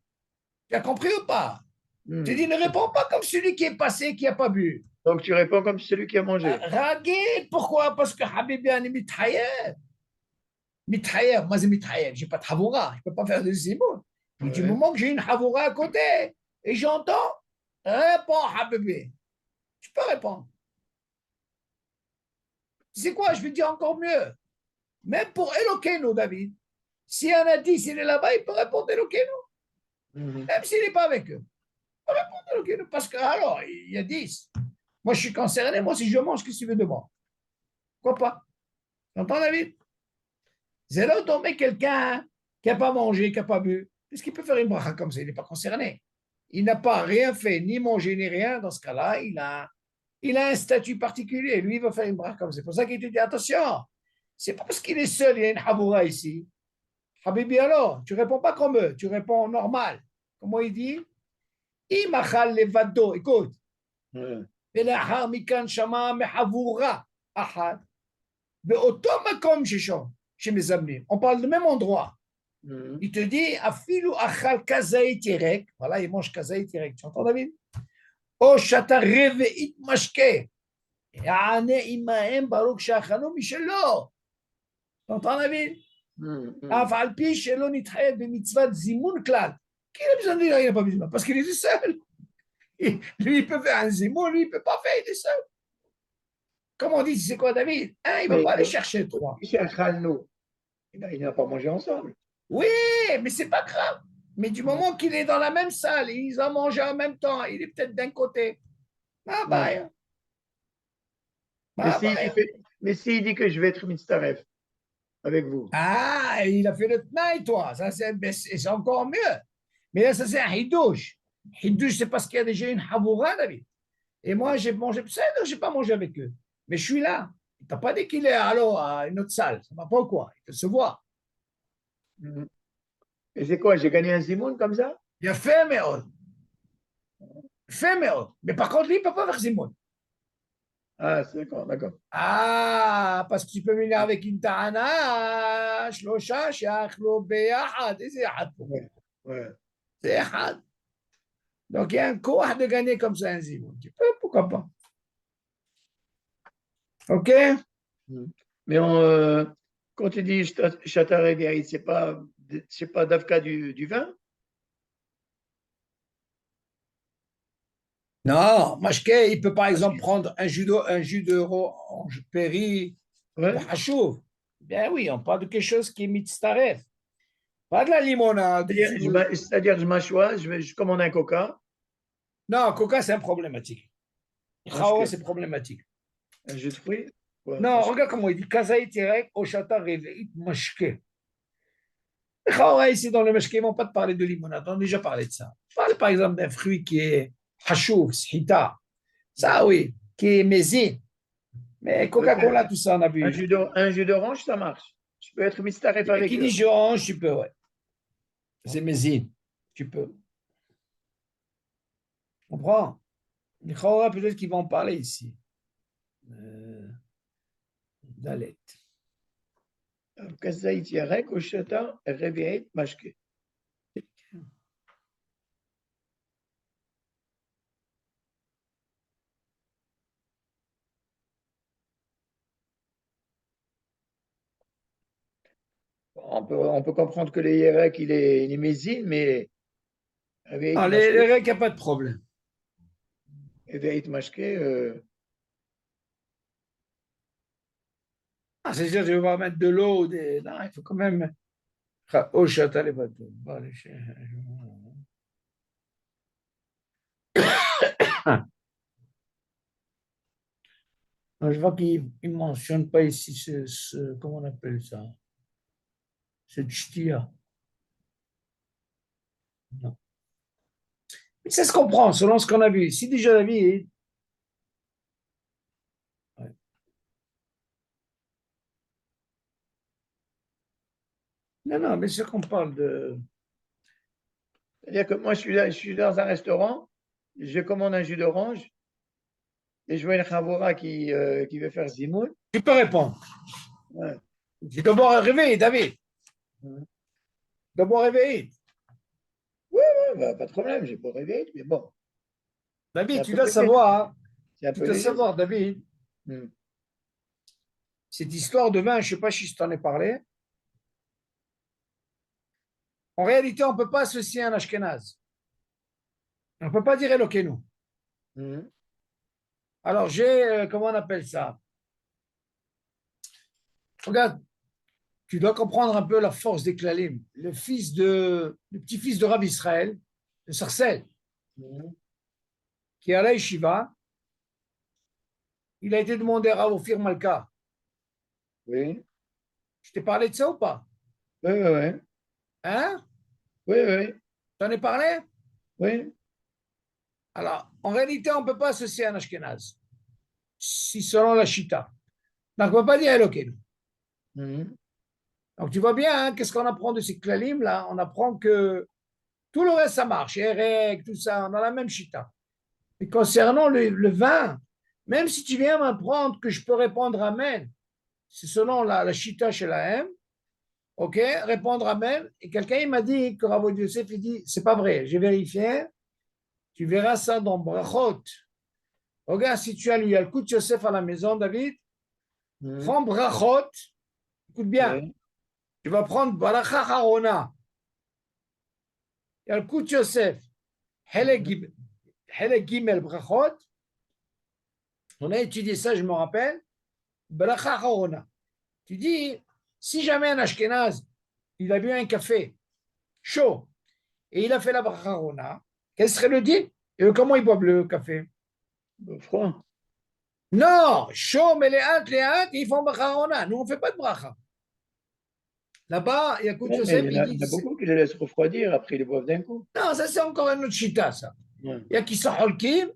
Tu as compris ou pas? Tu dis, ne réponds pas comme celui qui est passé, qui n'a pas bu.
Donc, tu réponds comme celui qui a mangé.
Ragué, pourquoi? Parce que Habibi, il est mithayer. Mithayer, moi, c'est mithayer. Je n'ai pas de havoura. Je ne peux pas faire de zimoun. Mais du moment que j'ai une havoura à côté et j'entends, réponds, Habibi. Je peux répondre. Tu sais quoi? Je vais dire encore mieux. Même pour Elokeinu, David, si un a 10, il est là-bas, il peut répondre Elokeinu. Même s'il n'est pas avec eux. Il peut répondre Elokeinu. Parce que, alors, il y a 10. Moi, je suis concerné. Moi, si je mange, qu'est-ce que tu veux de moi? Pourquoi pas? Tu entends, David? C'est là où tomber quelqu'un qui n'a pas mangé, qui n'a pas bu. Est-ce qu'il peut faire une bracha comme ça? Il n'est pas concerné. Il n'a pas rien fait, ni mangé, ni rien. Dans ce cas-là, il a il a un statut particulier. Lui, il va faire une bracha comme ça. C'est pour ça qu'il te dit attention, c'est pas parce qu'il est seul, il y a une haboura ici. Habibi, alors, tu réponds pas comme eux, tu réponds normal. Comment il dit? Imachal levado, écoute.
Ouais.
ולאחר מכאן שמע מחבורה אחת באותו מקום שמזמנים. On parle du même endroit. Il te dit, אפילו אכל כזית ירק, voilà, il mange כזית ירק, tu entends David? או שתה רביעית משקה, יענה עמהם ברוך שאכלו משלו. tu entends David? אף על פי שלא נתחייב במצוות זימון כלל, כי il a besoin de dire, il n'a pas besoin, parce qu'il est seul. Lui, il peut faire un zimoun, lui, il ne peut pas faire, il est seul. Comme on dit, c'est quoi David? Un, il ne va pas aller chercher trois.
Il n'a pas mangé ensemble.
Oui, mais c'est pas grave. Mais du moment qu'il est dans la même salle, ils ont mangé en même temps, il est peut-être d'un côté. Ah, bah,
Mais s'il dit que je vais être mitzaref avec vous.
Ah, il a fait le tnaï, toi. Ça, c'est encore mieux. Mais là, ça, c'est un hidouche. Hidouche, c'est parce qu'il y a déjà une haboura, David. Et moi, j'ai mangé, je n'ai pas mangé avec eux. Mais je suis là. Il t'a pas dit qu'il est à une autre salle. Ça ne va pas ou quoi? Il peut se voir.
Et c'est quoi? J'ai gagné un zimoun comme ça?
Il a fait, mais Mais par contre, lui, il ne peut pas faire zimoun.
Ah, c'est d'accord, d'accord.
Ah, parce que tu peux venir avec une ta'ana, shlosha, shiachlo beyahad. Et c'est ahad pour moi.
Ouais.
C'est ahad. Donc, il y a un courage de gagner comme ça un zimoun. Tu peux, pourquoi pas? OK?
Mais quand tu dis Chataré Guérit, c'est pas d'Afka du vin?
Non, Mashke, il peut par exemple prendre un jus d'orange péri,
Ouais.
hachouv. Bien oui, on parle de quelque chose qui est mitzaref. Pas de la limonade.
C'est-à-dire, je m'assois, je commande un coca.
Non, coca, c'est un problématique. Chaos, c'est problématique.
Un jus de fruits? Ouais,
non, regarde comment il dit Kazaï Tirek, Oshata Reveit Mashke. Chaos, ici dans le Mashke, ils ne vont pas te parler de limonade. On a déjà parlé de ça. Parle par exemple d'un fruit qui est hachouv, shita. Ça, oui, qui est mésine. Mais Coca-Cola, tout ça, on a vu.
Un jus d'orange, ça marche. Je peux être mistaref avec
Qui
eux.
dit jus d'orange, tu peux, ouais. C'est mésine. Tu peux. Tu comprends? Les Chaora, peut-être qu'ils vont en parler ici. Dalet.
Kazaït Yarek, Oshata, Reviet, Mashke. On peut comprendre que le Yarek, il est mésine, mais Reviet,
Non,
Mashke.
les Grecs, il n'y a pas de problème.
Reviet, Mashke.
Ah, c'est-à-dire, je vais pas mettre de l'eau. Non, il faut quand même. Oh, chata les bateaux. Je vois qu'il ne mentionne pas ici comment on appelle ça? Ce ch'tia. Non. Mais ça se comprend selon ce qu'on a vu. Si déjà la vie. Ouais. Non, non, mais c'est qu'on parle de.
C'est-à-dire que moi, je suis dans un restaurant, je commande un jus d'orange et je vois une chavora qui veut faire zimoun.
Tu peux répondre.
Ouais.
J'ai d'abord réveillé, David. D'abord réveillé.
Ouais, bah, pas de problème, j'ai pas rêvé, mais bon.
David, tu dois savoir.
C'est un
Tu
peu
dois
léger.
savoir, David. Cette histoire de vin, je ne sais pas si je t'en ai parlé. En réalité, on ne peut pas associer un Ashkenaz. On ne peut pas dire Elokeinu. Alors, j'ai, comment on appelle ça? Regarde, tu dois comprendre un peu la force des Klalim. Le petit-fils de Rav Israël, de Sarcelles, qui est à la Yeshiva, il a été demandé à Rav Ophir Malka.
Oui.
Je t'ai parlé de ça ou pas?
Oui, oui, oui.
Hein?
Oui, oui.
T'en ai parlé?
Oui.
Alors, en réalité, on ne peut pas associer un Ashkenaz. si selon la Shita. Donc, on ne peut pas dire Elokeinu.
Mhm.
Donc, tu vois bien, hein, qu'est-ce qu'on apprend de ces klalim là? On apprend que tout le reste, ça marche. Erek, tout ça, on a la même Shita. Et concernant le vin, même si tu viens m'apprendre que je peux répondre Amen, c'est selon la Shita chez la M, ok, répondre Amen. Et quelqu'un, il m'a dit que Rav Yosef, il dit, c'est pas vrai, j'ai vérifié, tu verras ça dans Brachot. Regarde, si tu as lu Yalkut Yosef à la maison, David,
Mhm.
prends Brachot, écoute bien,
Oui.
tu vas prendre Baracha Harona, Yalkut Yosef,
Mhm.
Helek Gimel Brachot, on a étudié ça, je me rappelle, Baracha Harona. Tu dis, si jamais un Ashkenaz, il a bu un café chaud et il a fait la Baracha Harona, quel serait le dit? Et comment ils boivent le café?
Froid.
Non, chaud, mais les hâtes, ils font Baracha Harona. Nous, on ne fait pas de Baracha. Là-bas, Yalkut
Ouais, mais
Yosef, il
il
dit,
y en a beaucoup qui les laissent refroidir, après ils les boivent d'un coup.
non, ça c'est encore une autre chita, ça.
Ouais.
Il y a qui s'holkim,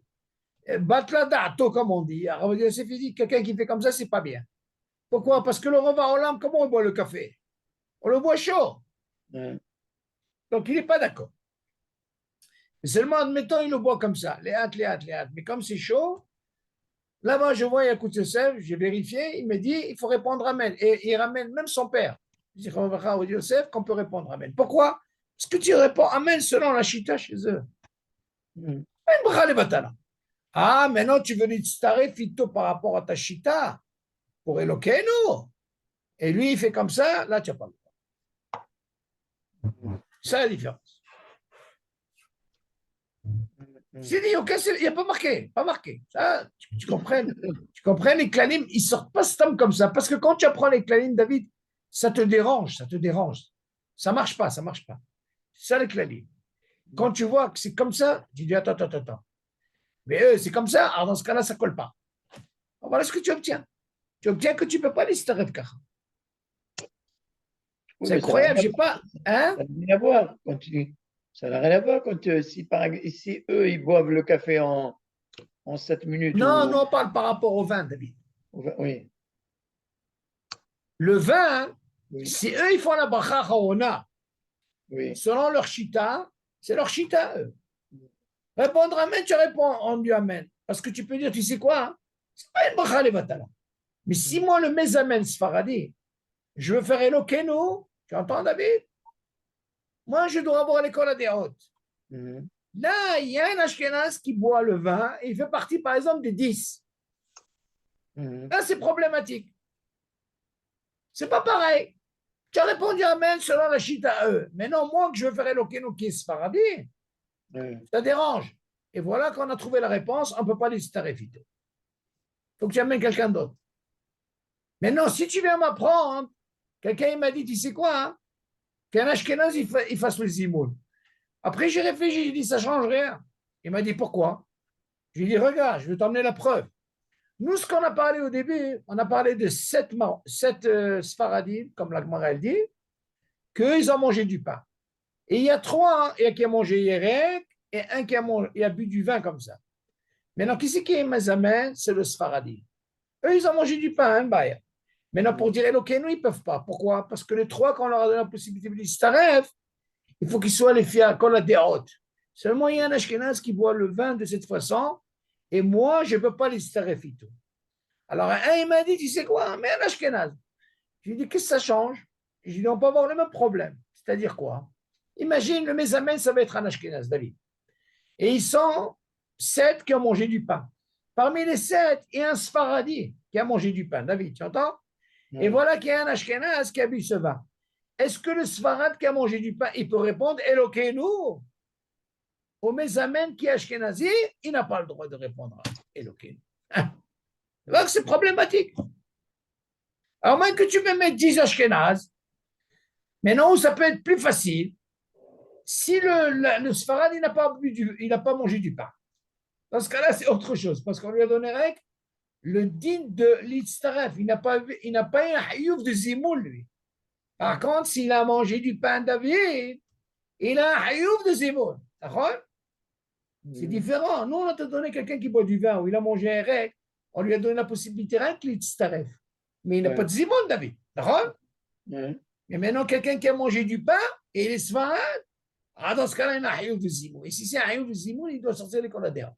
batla da'ato, comme on dit. Alors, Yosef, il dit, quelqu'un qui fait comme ça, c'est pas bien. Pourquoi? Parce que le repas au lampe, comment on boit le café? On le boit chaud.
Ouais.
Donc, il n'est pas d'accord. Mais seulement, admettons, il le boit comme ça, les hâtes. Mais comme c'est chaud, là-bas, je vois Yacout Yosef, j'ai vérifié, il me dit, il faut répondre Amen. Et il ramène même son père. Il dit, Yosef, qu'on peut répondre Amen. Pourquoi? Parce que tu réponds Amen selon la chita chez eux.
Mhm.
Ah, maintenant tu veux t'arrêter fito par rapport à ta chita pour Elokeinu. Et lui, il fait comme ça, là, tu n'as pas le droit. C'est la différence.
Mhm.
C'est dit, ok, il n'y a pas marqué, pas marqué. Ça, tu comprends? Tu comprends, les clanim, ils sortent pas stam comme ça. Parce que quand tu apprends les clanim, David, ça te dérange, ça te dérange. Ça marche pas, ça marche pas. C'est ça les clanim. Quand tu vois que c'est comme ça, tu dis, attends. Mais eux, c'est comme ça, alors dans ce cas-là, ça colle pas. Alors, voilà ce que tu obtiens. Tu obtiens que tu ne peux pas les staref
Oui,
C'est
mais ça n'a rien
incroyable,
à
j'ai
voir.
pas. Hein?
Ça n'a rien à voir. Ça n'a rien à voir quand si eux ils boivent le café en 7 minutes
Non,
ou
on parle par rapport au vin, David.
oui,
Le vin,
oui,
si eux, ils font la bracha haona,
oui.
selon leur chita, c'est leur chita, eux. Répondre amen, tu réponds en lui amen. Parce que tu peux dire, tu sais quoi, hein? C'est pas une bracha levatala. Mais si moi, le mesamen sfaradi, je veux faire Elokeinu, tu entends, David? Moi, je dois avoir l'école à des hautes.
Mhm.
Là, il y a un Ashkenaz qui boit le vin et il fait partie, par exemple, des 10.
Mhm.
Là, c'est problématique. C'est pas pareil. Tu as répondu Amen selon la chita à eux. Mais non, moi que je veux faire Elokeinu qui est Sfaradi,
Oui.
ça dérange. Et voilà qu'on a trouvé la réponse, on ne peut pas les staréfiter. Il faut que tu amènes quelqu'un d'autre. Maintenant, si tu viens m'apprendre, quelqu'un il m'a dit, tu sais quoi, hein, qu'un Ashkenaz il fasse le zimoun. Après, j'ai réfléchi, j'ai dit, ça ne change rien. Il m'a dit, pourquoi? Je lui ai dit, regarde, je vais t'emmener la preuve. Nous, ce qu'on a parlé au début, on a parlé de sept Sfaradim, comme la Gemara elle dit, qu'ils ont mangé du pain. Et il y a trois, il y a qui a mangé Yerek et un qui a bu du vin comme ça. Maintenant, qui c'est qui est Mazamen? C'est le Sfaradi. Eux, ils ont mangé du pain, hein, Bayer. Maintenant, pour dire Elokeinu, ils ne peuvent pas. Pourquoi? Parce que les trois, quand on leur a donné la possibilité de Staref, il faut qu'ils soient les fiers à la déroute. Seulement, il y a un Ashkenaz qui boit le vin de cette façon, et moi, je ne peux pas les Staref et tout. Alors, un, il m'a dit, tu sais quoi? Mais un Ashkenaz. Je lui ai dit, qu'est-ce que ça change? Je lui ai dit, on peut avoir le même problème. C'est-à-dire quoi? Imagine, le Mesamen, ça va être un Ashkenaz, David. Et ils sont 7 qui ont mangé du pain. Parmi les 7, il y a un Sfaradi qui a mangé du pain. David, tu entends? Et
Oui.
voilà qu'il y a un Ashkenaz qui a bu ce vin. Est-ce que le Sfarad qui a mangé du pain, il peut répondre Elokeinu? Au Mesamen qui est Ashkenazi, il n'a pas le droit de répondre Elokeinu. Donc c'est problématique. Alors même que tu me mets 10 Ashkenaz, maintenant ça peut être plus facile si le Sfarad il n'a pas, il n'a pas mangé du pain. Dans ce cas-là, c'est autre chose, parce qu'on lui a donné règle, le din de l'Itztaref, il n'a pas eu un hayouf de Zimoul, lui. Par contre, s'il a mangé du pain David, il a un hayouf de Zimoul. D'accord? C'est
Mhm.
différent. Nous, on a te donné quelqu'un qui boit du vin, ou il a mangé un règle, on lui a donné la possibilité rien que l'itstaref. Mais il n'a
Ouais.
pas de zimoun, David. D'accord?
Ouais.
Et maintenant, quelqu'un qui a mangé du pain et il est sfarad, dans ce cas-là, il a un hayout de zimoun. Et si c'est un hayout de zimoun, il doit sortir les coladères.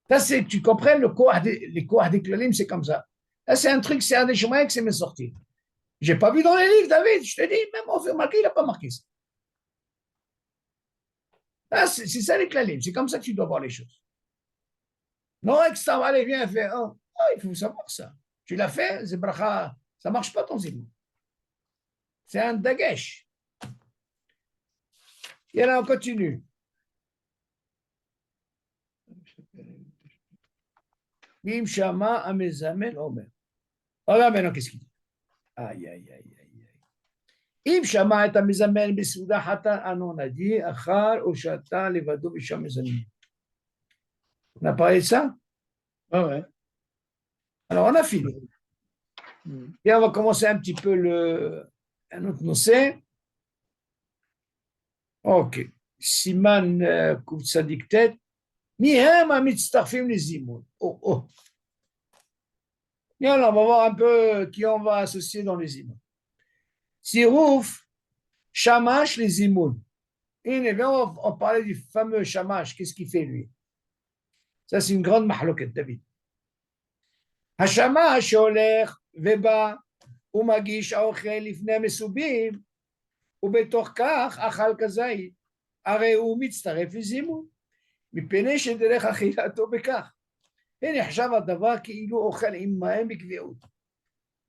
Ça, c'est, tu comprends, les cours des klalim, c'est comme ça. Là, c'est un truc, c'est un des chemins que c'est mes sorties. J'ai pas vu dans les livres, David. Je te dis, même on fait marquer, il n'a pas marqué ça. Là, c'est ça les klalim. C'est comme ça que tu dois voir les choses. Non, extra, allez, viens, fais un. Ah, il faut savoir ça. Tu l'as fait, c'est bracha. Ça marche pas ton zimoun. C'est un dagesh. Et là, on continue. Bim Shama Amezamen Omer. Oh là, maintenant, qu'est-ce qu'il dit? Aïe, aïe, aïe, aïe. Im Shama et Amezamen Besouda Hata, on a dit, Achar Oshata Levado Bisham Mezamin. On a parlé de ça?
Ah ouais.
Alors, on a fini. Et on va commencer un petit peu un autre notion. Ok. Siman Koutsadiktet. Mihem Amitztarfim les Zimoun. Oh, oh. Et alors, on va voir un peu qui on va associer dans les Zimoun. Sirouf, Shamash les Zimoun. Et bien, on va parler du fameux Shamash. Qu'est-ce qu'il fait, lui? Ça, c'est une grande mahloket, David. השמש שהולך ובא ומגיש האוכל לפני המסובים, ובתוך כך אכל כזית, הרי הוא מצטרף לזימון, מפני שדרך אכילתו בכך. ונחשב הדבר כאילו אוכל עמהם בקביעות,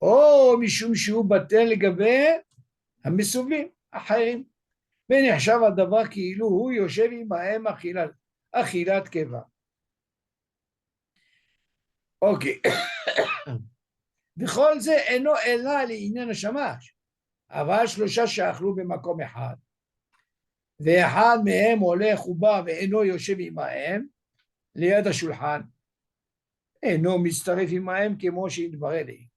או משום שהוא בטל לגבי המסובים אחרים, ונחשב הדבר כאילו הוא יושב עמהם אכילת קבע. אוקיי. וכל זה אינו אלא לעניין השמש, אבל שלושה שאכלו במקום אחד, ואחד מהם הולך ובא ואינו יושב עמהם ליד השולחן, אינו מצטרף עמהם כמו שהתברר לי.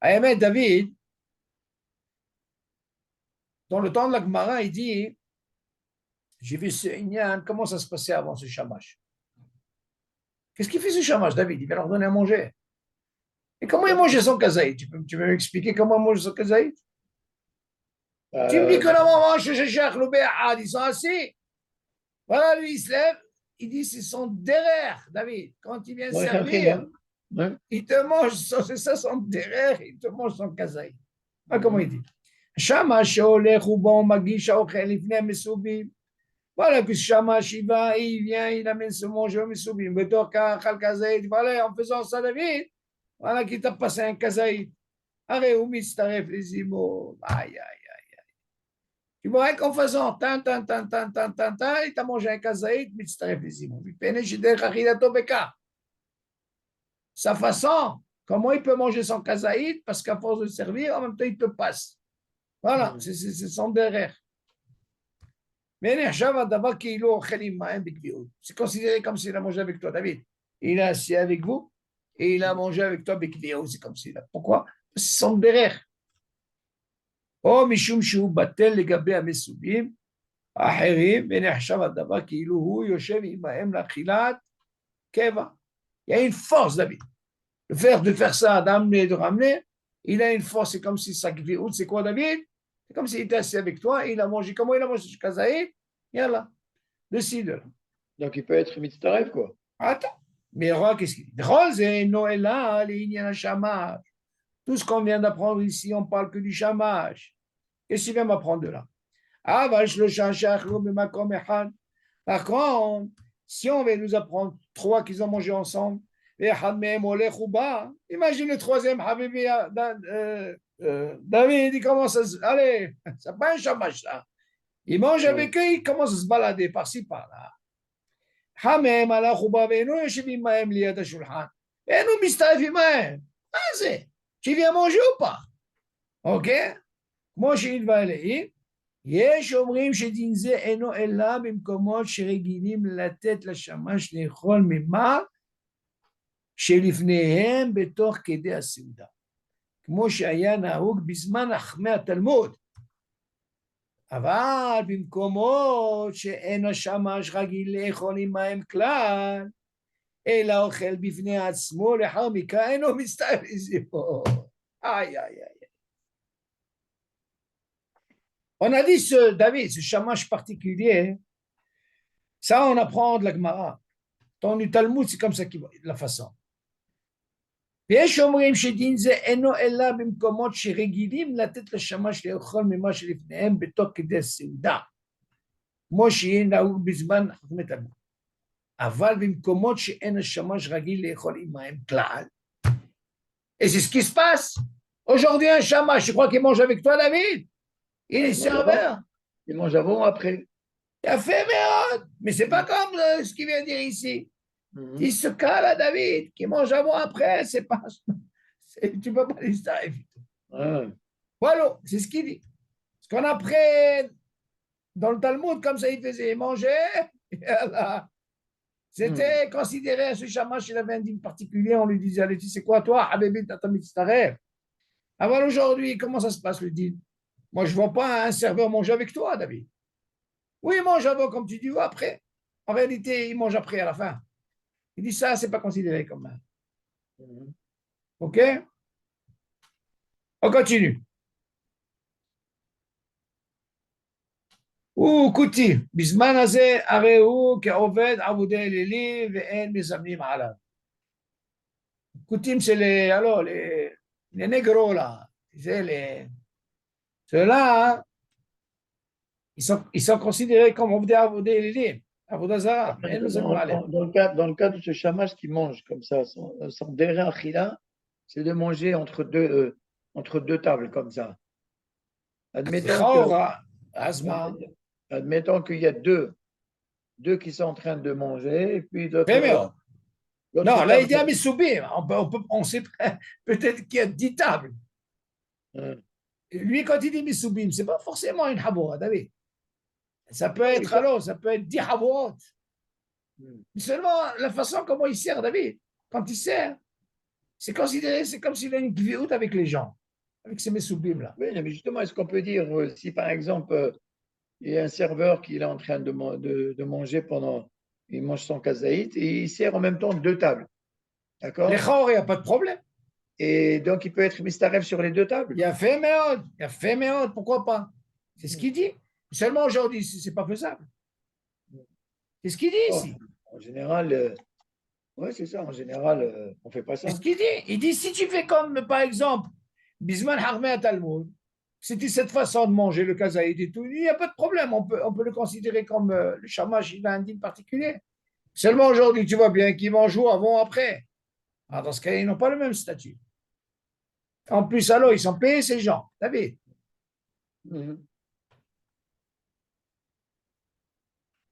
האמת, דוד, dans le temps de la Gemara, il dit, j'ai vu ce Inyan, comment ça se passait avant ce shamash? Qu'est-ce qu'il fait ce shamash, David? Il va leur donner à manger. Et comment il mangeait son kazaït? Tu peux m'expliquer comment il mange son kazaït? Tu me dis que la maman, ils sont assis. Voilà, lui, il se lève, il dit c'est son derrière, David. Quand il vient servir, il te mange, c'est ça son derrière, il te mange son kazaït. Ah, comment il dit? Shamash שהולך ובו מגיש האוכל לפני המסובים. Voilà que Shamash il va, il vient, il amène ce manger au מסובים. בתור כך אכל כזית, voilà, en faisant ça, David, voilà qu'il t'a passé un kazaït. הרי הוא מצטרף לזימון. Aïe, aïe. Tu vois qu'en faisant tan, il t'a mangé un kazaït, mais tu t'as réfléchi. Sa façon, comment il peut manger son kazaït? Parce qu'à force de servir, en même temps, il te passe. Voilà, c'est son derrière. Mais c'est considéré comme s'il a mangé avec toi, David. Il a assis avec vous et il a mangé avec toi avec vidéo. C'est comme s'il a. Pourquoi? C'est son derrière. או משום שהוא בטל לגבי המסובים האחרים, ונחשב הדבר כאילו הוא יושב עמהם לאכילת קבע. Il y a une force, David. Le fait de faire ça, d'amener, de ramener, il a une force. C'est comme si ça gviout, c'est quoi, David? C'est comme s'il était assis avec toi, il a mangé. Comment il a mangé ce kazaït? Yallah, décide.
Donc il peut être mitzaref, quoi.
Attends. Mais roi, qu'est-ce qu'il dit? Tout ce qu'on vient d'apprendre ici, on parle que du chamash. Qu'est-ce qu'il vient m'apprendre de là? Par contre, si on veut nous apprendre trois qu'ils ont mangé ensemble, imagine le troisième, David, il commence à se... Allez, c'est pas un chamash là. Il mange avec eux, il commence à se balader par-ci, par-là. حمام على خبابين ويشبه ماهم ليد الشلحان لأنه مستعفي ماهم ما زي tu viens manger ou pas? Ok? כמו שהתבהר לעיל, יש אומרים שדין זה אינו אלא במקומות שרגילים לתת לשמש לאכול ממה שלפניהם בתוך כדי הסעודה. כמו שהיה נהוג בזמן חכמי התלמוד. אבל במקומות שאין השמש רגיל לאכול עמהם כלל, אלא אוכל בפני עצמו, לאחר מכן אינו מצטער לזימו. Aïe, aïe, aïe. On a dit, David, ce shamash particulier, ça on apprend de la Gemara. Dans le Talmud, c'est comme ça la façon. ויש אומרים שדין זה אינו אלא במקומות שרגילים לתת לשמש לאכול ממה שלפניהם בתוך כדי סעודה, כמו שיהיה נהוג בזמן חכמי תלמוד. אבל במקומות שאין השמש רגיל לאכול עמהם כלל, et c'est ce qui se passe. Aujourd'hui, un shamash, je crois qu'il mange avec toi, David. Il est serveur.
Il mange avant ou après.
Il a fait merde. Mais c'est pas comme ce qu'il vient de dire ici. Il se cale à David, qui mange avant après, c'est pas. Tu peux pas dire ça, évidemment. Voilà, c'est ce qu'il dit. Ce qu'on apprend dans le Talmud, comme ça, il faisait manger. C'était considéré, ce shamash, il avait un dîme particulier, on lui disait, allez, tu sais quoi, toi, Habibi, t'as mis ta rêve. Alors aujourd'hui, comment ça se passe le dîme? Moi, je ne vois pas un serveur manger avec toi, David. Oui, il mange avant, comme tu dis, ou après. En réalité, il mange après, à la fin. Il dit ça, ce n'est pas considéré comme un. OK? On continue. הוא כותי, בזמן הזה הרי הוא כעובד עבודי אלילים ואין מזמנים עליו. כותים של, הלו, לנגרו לה, זה ceux-là, ils sont considérés comme עבודי אלילים, עבודה זרה, אין מזמנים עליהם.
Dans le cas de ce shamash qui mange comme ça, son derrière achila, c'est de manger entre deux tables comme ça. Admettons qu'il y a deux qui sont en train de manger, et puis d'autres.
Non, là, il dit à Missoubim, on sait peut-être qu'il y a 10 tables. Lui, quand il dit Missoubim, ce n'est pas forcément une haboura, David. Ça peut être, alors, ça peut être 10 habourot. Seulement, la façon comment il sert, David, quand il sert, c'est considéré, c'est comme s'il a une gviout avec les gens, avec ces Missoubim là.
Oui, mais justement, est-ce qu'on peut dire, si par exemple, il y a un serveur qui est en train de manger pendant, il mange son kazaït et il sert en même temps 2 tables. D'accord?
Les chors, il n'y a pas de problème.
Et donc, il peut être mistarev sur les 2 tables.
Il a fait méode, pourquoi pas? C'est ce qu'il dit. Seulement aujourd'hui, ce n'est pas faisable. C'est ce qu'il dit ici.
En général, oui, c'est ça. En général, on ne fait pas ça.
C'est ce qu'il dit. Il dit, si tu fais comme, par exemple, Bisman Harmé à Talmud, c'était cette façon de manger le kazaïd et tout, il n'y a pas de problème. On peut le considérer comme le shamash, il a un dîme particulier. Seulement aujourd'hui, tu vois bien qu'ils mangent avant ou après. Alors, dans ce cas, ils n'ont pas le même statut. En plus, alors, ils sont payés, ces gens. David.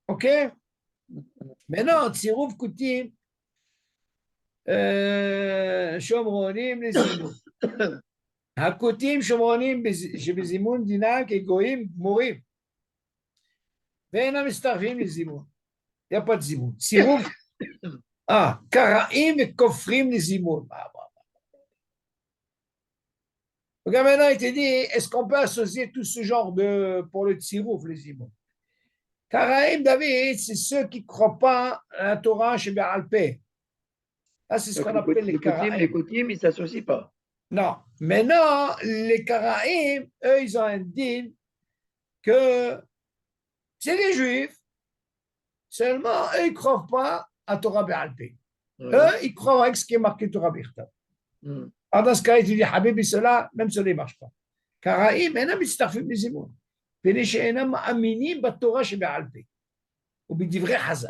OK? Maintenant, צירוף כותים, שומרונים לזימון. הכותים שומרונים שבזימון דינם כגויים גמורים, ואינם מצטרפים לזימון. Il n'y a pas de זימון. צירוף, קראים וכופרים לזימון. Donc maintenant, il te dit, est-ce qu'on peut associer tout ce genre pour le tsirouf, les zimoun? Karaïm, David, c'est ceux qui ne croient pas à la Torah chez Béalpé. Là, c'est ce qu'on appelle les Karaïm.
Les Koutim, ils ne s'associent pas.
Non. Maintenant, les Karaïm, eux, ils ont un dîme que c'est des Juifs. Seulement, eux, ils ne croient pas à Torah Béalpé. Eux, ils croient avec ce qui est marqué Torah Birta. Alors, dans ce cas, il dit, Habibi, cela, même cela ne marche pas. Karaïm, אינם מצטרפים לזימון. פני שאינם מאמינים בתורה שבעל פה, ובדברי חז"ל.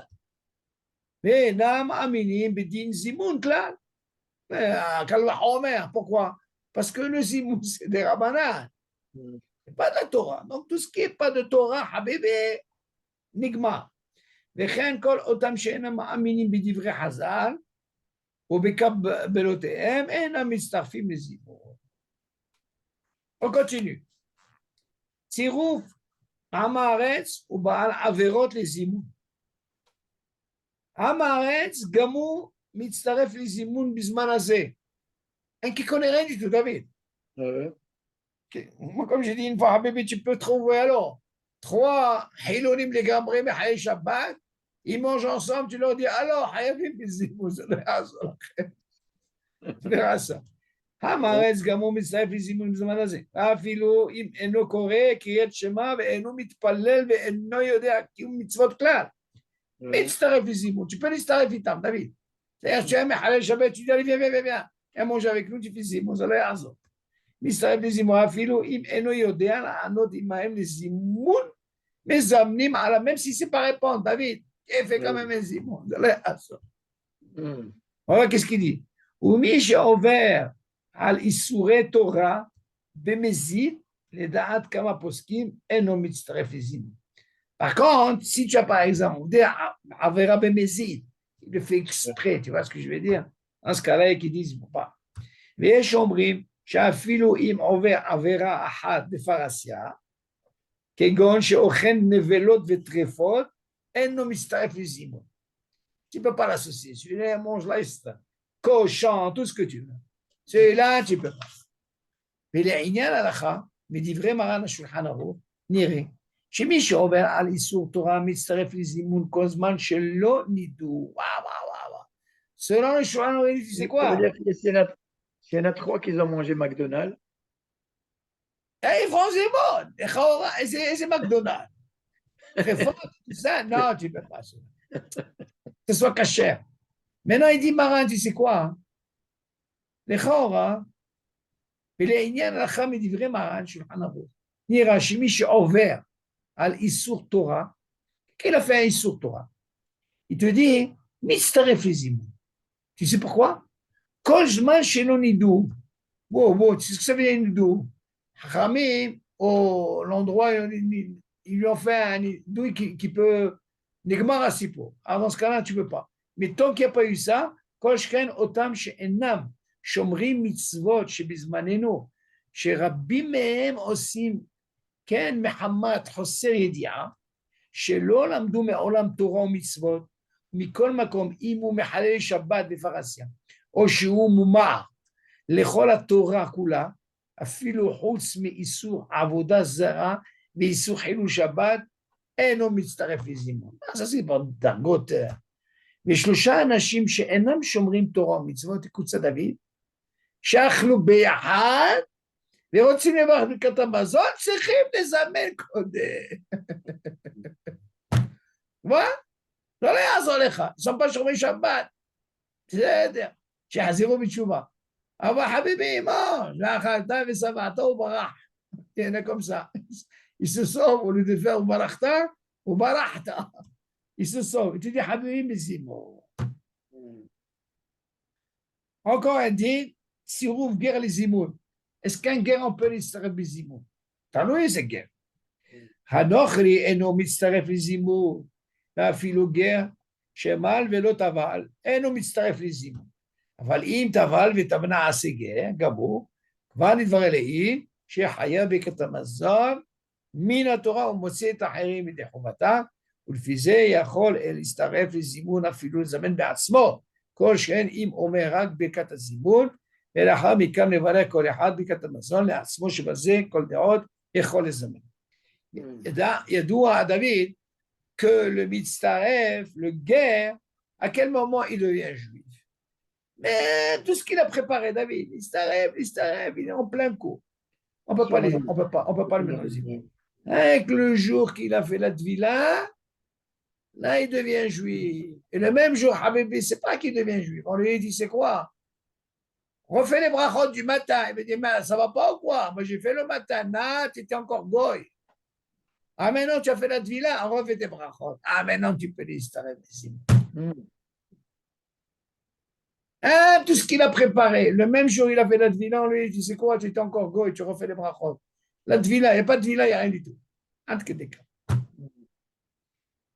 ואינם מאמינים בדין זימון כלל. קל וחומר, pourquoi? Parce que le zimoun, c'est des rabbanan. C'est pas de la Torah. Donc, tout ce qui n'est pas de Torah, Habibi, נגמר. וכן כל אותם שאינם מאמינים בדברי חז"ל, ובקבלותיהם אינם מצטרפים לזימון. On continue. צירוף עם הארץ הוא בעל עבירות לזימון. עם הארץ גם הוא מצטרף לזימון בזמן הזה. אין qui connaît rien du tout, David. Moi, comme j'ai dit une fois, Habibi, tu peux trouver alors. 3 חיילונים לגמרי מחיי שבת, ils mangent ensemble, tu leur dis, alors, חייבים בזימון, זה לא יעזור לכם. נראה ça. המארץ גם הוא מצטרף לזימון בזמן הזה, אפילו אם אינו קורא קריאת שמע ואינו מתפלל ואינו יודע קיום מצוות כלל. מצטרף לזימון, tu peux להצטרף איתם, דוד. c'est-à-dire שהם מחלל שבת, tu dis, viens, הם מונג'ה avec nous, tu fais זימון, זה לא יעזור. מצטרף לזימון, אפילו אם אינו יודע לענות עמהם לזימון, מזמנים עליו, même si c'est pas répondre, David, il fait quand même un זימון, זה לא יעזור. voilà qu'est-ce qu'il dit. ומי שעובר על איסורי תורה במזיד, לדעת כמה פוסקים, אינו מצטרף לזימון. Par contre, si tu as par exemple des avera במזיד, il le fait exprès, tu vois ce que je veux dire? Dans ce cas-là, ils disent pas. ויש אומרים שאפילו אם עובר עבירה אחת בפרסיה, כגון שאוכל נבלות וטרפות, אינו מצטרף לזימון. Tu ne peux pas l'associer. Celui-là mange l'aïsta, cochon, tout ce que tu veux. Celui-là, tu ne peux pas. ולעניין ההלכה, מדברי מרן השולחן ערוך, נראה שמי שעובר על איסור תורה מצטרף לזימון כל זמן שלא נידו. וואו. Selon le Shulchan Aruch, tu sais quoi?
Ça veut dire que s'il y en a 3 qui ont mangé McDonald's,
Ils font zimon. איזה מקדונלד? טרפות, ça? Non, tu ne peux pas. Que ce soit cachère. Maintenant, il dit Maran, tu sais quoi? לכאורה, ולעניין הלכה מדברי מרן שולחן ערוך, נראה שמי שעובר על איסור תורה, qu'il a fait un איסור תורה, il te dit, מצטרף לזימון. Tu sais pourquoi? כל זמן שלא נידו, בוא, tu sais ce que ça veut dire נידו? חכמים, או l'endroit, ils lui ont fait un נידוי qui peut, נגמר הסיפור. Alors dans ce cas-là, tu ne peux pas. Mais tant qu'il n'y a pas eu ça, כל שכן אותם שאינם שומרים מצוות שבזמננו, שרבים מהם עושים, כן, מחמת חוסר ידיעה, שלא למדו מעולם תורה ומצוות, מכל מקום, אם הוא מחלל שבת בפרסיה, או שהוא מומר לכל התורה כולה, אפילו חוץ מאיסור עבודה זרה, ואיסור חילול שבת, אינו מצטרף לזימון. אז זה בדרגות. ושלושה אנשים שאינם שומרים תורה ומצוות, קבוצת דוד, שאכלו ביחד, ורוצים לברך ברכת המזון, צריכים לזמן קודם. מה? לא יעזור לך, סמפה שומרי שבת, בסדר, שיחזירו בתשובה. אבל חביבי, מה? ואכלת ושבעת וברח. הנה comme ça. Il se sauve, au lieu de faire ubarachta, ubarachta. Il se sauve. Il te dit, habibi, bezimo. Encore un dit, סירוב גר לזימון. אז כאן גר on להצטרף בזימון. תלוי איזה גר. הנוכרי אינו מצטרף לזימון, ואפילו גר שמל ולא טבל, אינו מצטרף לזימון. אבל אם טבל וטבנה עשה גר, גם הוא, כבר נדבר אליי, שחיה ברכת המזון, מן התורה ומוציא את האחרים מידי חובתה, ולפי זה יכול להצטרף לזימון אפילו לזמן בעצמו, כל שכן אם אומר רק ברכת הזימון, ולאחר מכאן לברך כל אחד ברכת המזון לעצמו שבזה כל דעות יכול לזמן. ידוע דוד que le mitzaref, le guerre, à quel moment il devient juif. Mais tout ce qu'il a préparé, David, mitzaref, il est en plein coup. On peut pas le mélanger. Avec le jour qu'il a fait la tvila, là il devient juif. Et le même jour, Habibi, c'est pas qu'il devient juif. On lui dit, c'est quoi? Refais les brachot du matin. Il me dit, mais ça va pas ou quoi? Moi j'ai fait le matin. Non, tu étais encore goy. Ah, maintenant tu as fait la tvila, on refait tes brachot. Ah, maintenant tu peux les starem ici. Ah, tout ce qu'il a préparé. Le même jour il a fait la tvila, on lui dit, c'est quoi? Tu étais encore goy, tu refais les brachot. La tvila, il n'y a pas de tvila, il n'y a rien du tout. Entre que des cas.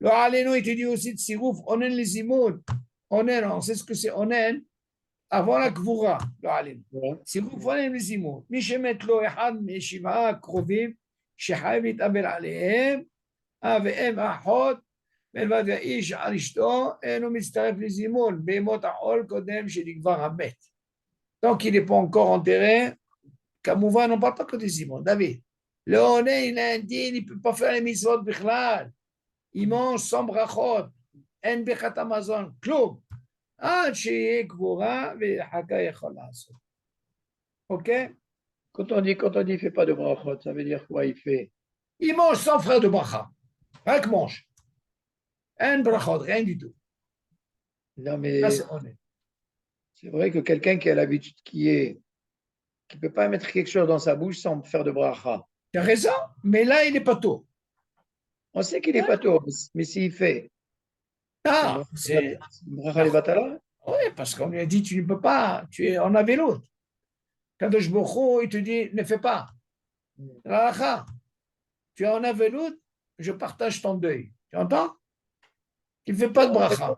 Le Aleno, il te dit aussi de sirouf, onen les imoun. Onen, on sait ce que c'est onen. avant la Gvura, לא עלינו. סירוב עליהם לזימון. מי שמת לו אחד משבעה הקרובים, שחייב להתאבל עליהם, ואם האחות, מלבד האיש על אשתו, אינו מצטרף לזימון, בימות החול קודם שנקבר המת. Donc il n'est pas encore enterré, כמובן, on ne parle pas que de זימון, דוד. Le Onen, il a un din, il ne peut pas faire les mitzvot bichlal. Il mange sans brachot. En birkat Amazon, כלום. עד שיהיה גבורה וחכה יכול לעשות. אוקיי?
Quand on dit, il fait pas de brachot, ça veut dire quoi? Il fait.
Il mange sans faire de bracha. Rien que mange. En brachot, rien du tout.
Non,
Ça,
mais
c'est honnête.
c'est vrai que quelqu'un qui a l'habitude, qui peut pas mettre quelque chose dans sa bouche sans faire de bracha.
Tu as raison, mais là, il n'est pas tôt.
On sait qu'il n'est pas tôt, mais s'il fait, c'est
Ah, c'est.
une bracha levatala.
Oui, parce qu'on lui a dit, tu ne peux pas, tu es en avéloute. Kadosh Baruch Hu, il te dit, ne fais pas. Racha, tu es en avéloute, je partage ton deuil. Tu entends? Tu ne fais pas de bracha.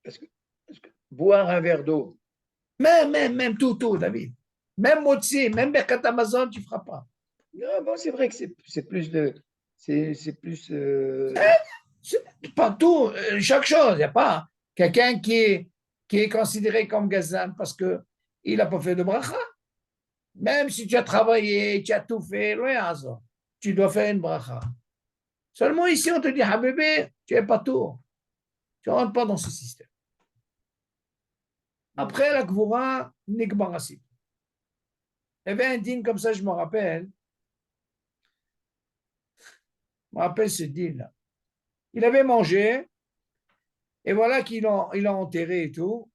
Parce que, boire un verre d'eau.
Même tout, David. Même Motsi, même Birkat Amazon, tu ne feras pas.
Non, bon, c'est vrai que c'est plus de. C'est plus.
C'est pas tout, chaque chose. Il n'y a pas quelqu'un qui est considéré comme gazan parce qu'il n'a pas fait de bracha. Même si tu as travaillé, tu as tout fait, tu dois faire une bracha. Seulement ici, on te dit, Habibé, tu n'es pas tout. Tu ne rentres pas dans ce système. Après la Gvura, Nikbarassi. Il y avait un dîne comme ça, je me rappelle. Je me rappelle ce dîne-là. Il avait mangé, et voilà qu'il a enterré et tout.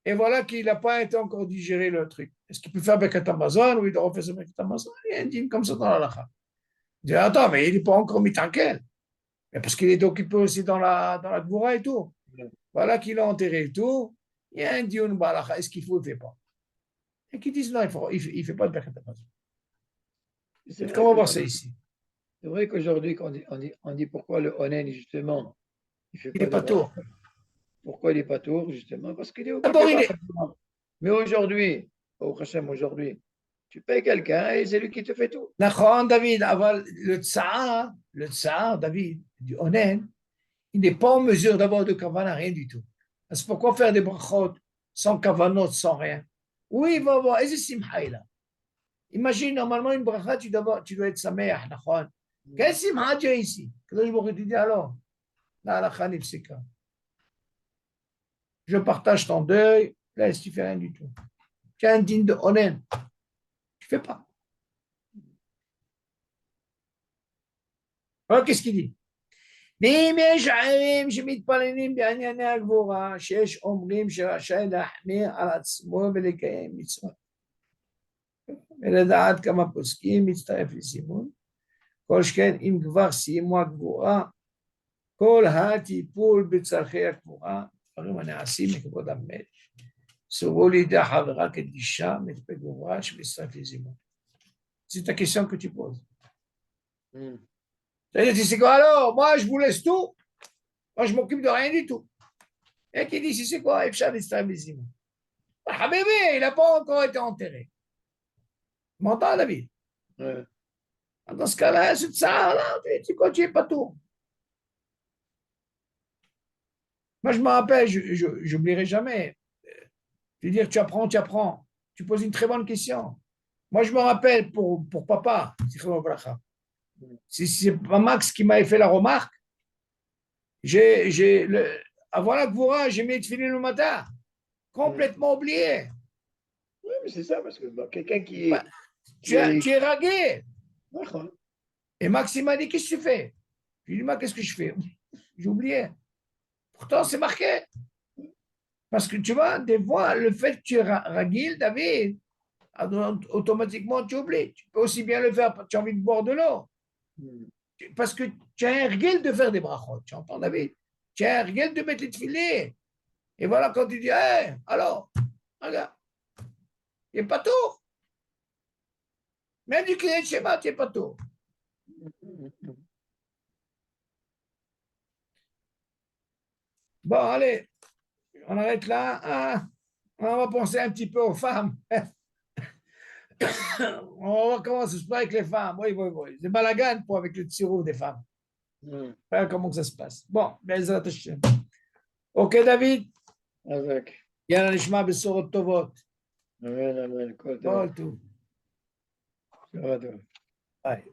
Et voilà qu'il n'a pas été encore digéré le truc. Est-ce qu'il peut faire Birkat Amazon ou il doit refaire ce Birkat Amazon? Il y a un dîne comme ça dans la lacha. Il dit, attends, mais il n'est pas encore mis tranquille. Parce qu'il est occupé aussi dans la Gvura et tout. Voilà qu'il a enterré et tout. Il y a un dîne balacha. Est-ce qu'il faut ou il ne fait pas? Et qui disent non, il ne fait pas de Birkat Amazon.
C'est vrai
Comment voir ça ici?
c'est vrai qu'aujourd'hui, on dit pourquoi le Onen, justement, il ne fait
Il n'est
pas de
pas
bracha.
tôt.
Pourquoi il n'est pas tour, justement? Parce qu'il est
D'abord,
occupé
il
par
est.
la Gvura. Mais aujourd'hui, au Hachem, aujourd'hui, tu payes quelqu'un et c'est lui qui te fait tout.
D'accord, David, le tsar, David, du Onen, il n'est pas en mesure d'avoir de kavana, rien du tout. C'est pourquoi faire des brachot sans kavanot, sans rien? Oui, il va avoir. Et c'est simcha là. Imagine, normalement, une bracha, tu dois être sameach, d'accord? Quel simcha tu as ici? Que je me dis alors, là, la khanif, c'est quand? Je partage ton deuil, là, tu fais rien du tout. Tu as un digne de Onen, tu fais pas. Alors, qu'est-ce qu'il dit? ואם יש ערים שמתפללים בענייני הגבורה, שיש אומרים שרשאי להחמיר על עצמו ולקיים מצוות. ולדעת כמה פוסקים מצטרף לסימון, כל שכן אם כבר סיימו הגבורה, כל הטיפול בצורכי הגבורה, דברים הנעשים מכבוד המלך, סורו לידי חברה קדישה, מצפה גבורה שמצטרף לסימון. C'est ta question que tu poses. C'est quoi alors? Moi, je vous laisse tout. Moi, je m'occupe de rien du tout. Et qui dit, c'est quoi? Efshar l'islamizim. Habibé, il n'a pas encore été enterré. M'entends, David?
Ouais.
Dans ce cas-là, c'est ça, là, tu continues pas tout. Moi, je me rappelle, je n'oublierai jamais. Tu veux dire, tu apprends, tu apprends. Tu poses une très bonne question. Moi, je me rappelle pour papa, c'est pas Max qui m'avait fait la remarque. Avant la Gvura, j'ai mis le le matin. Complètement oublié.
Oui, mais c'est ça, parce que bon, quelqu'un
Bah, tu es ragué.
D'accord.
Et Max, il m'a dit, qu'est-ce que tu fais? Je lui ai dit, qu'est-ce que je fais? J'ai oublié. Pourtant, c'est marqué. Parce que tu vois, des fois, le fait que tu es raguil, David, automatiquement, tu oublies. Tu peux aussi bien le faire parce que tu as envie de boire de l'eau. Parce que tu as un riguel de faire des brachot. Tu entends, David? Tu as un riguel de mettre les filets. Et voilà, quand tu dis, hey, alors, regarde, il n'est pas tout. Même du client de schéma, tu n'es pas tout. Bon, allez, on arrête là. Hein? On va penser un petit peu aux femmes. On va voir comment ça se passe avec les femmes. Oui. C'est balagan pour avec le tirou des femmes. Voilà comment ça se passe. Bon, Bezrat Hashem. Ok, David.
Avec.
יאללה נשמע בשורות טובות.
Amen, amen.
כל טוב.
Bravo.
Allez.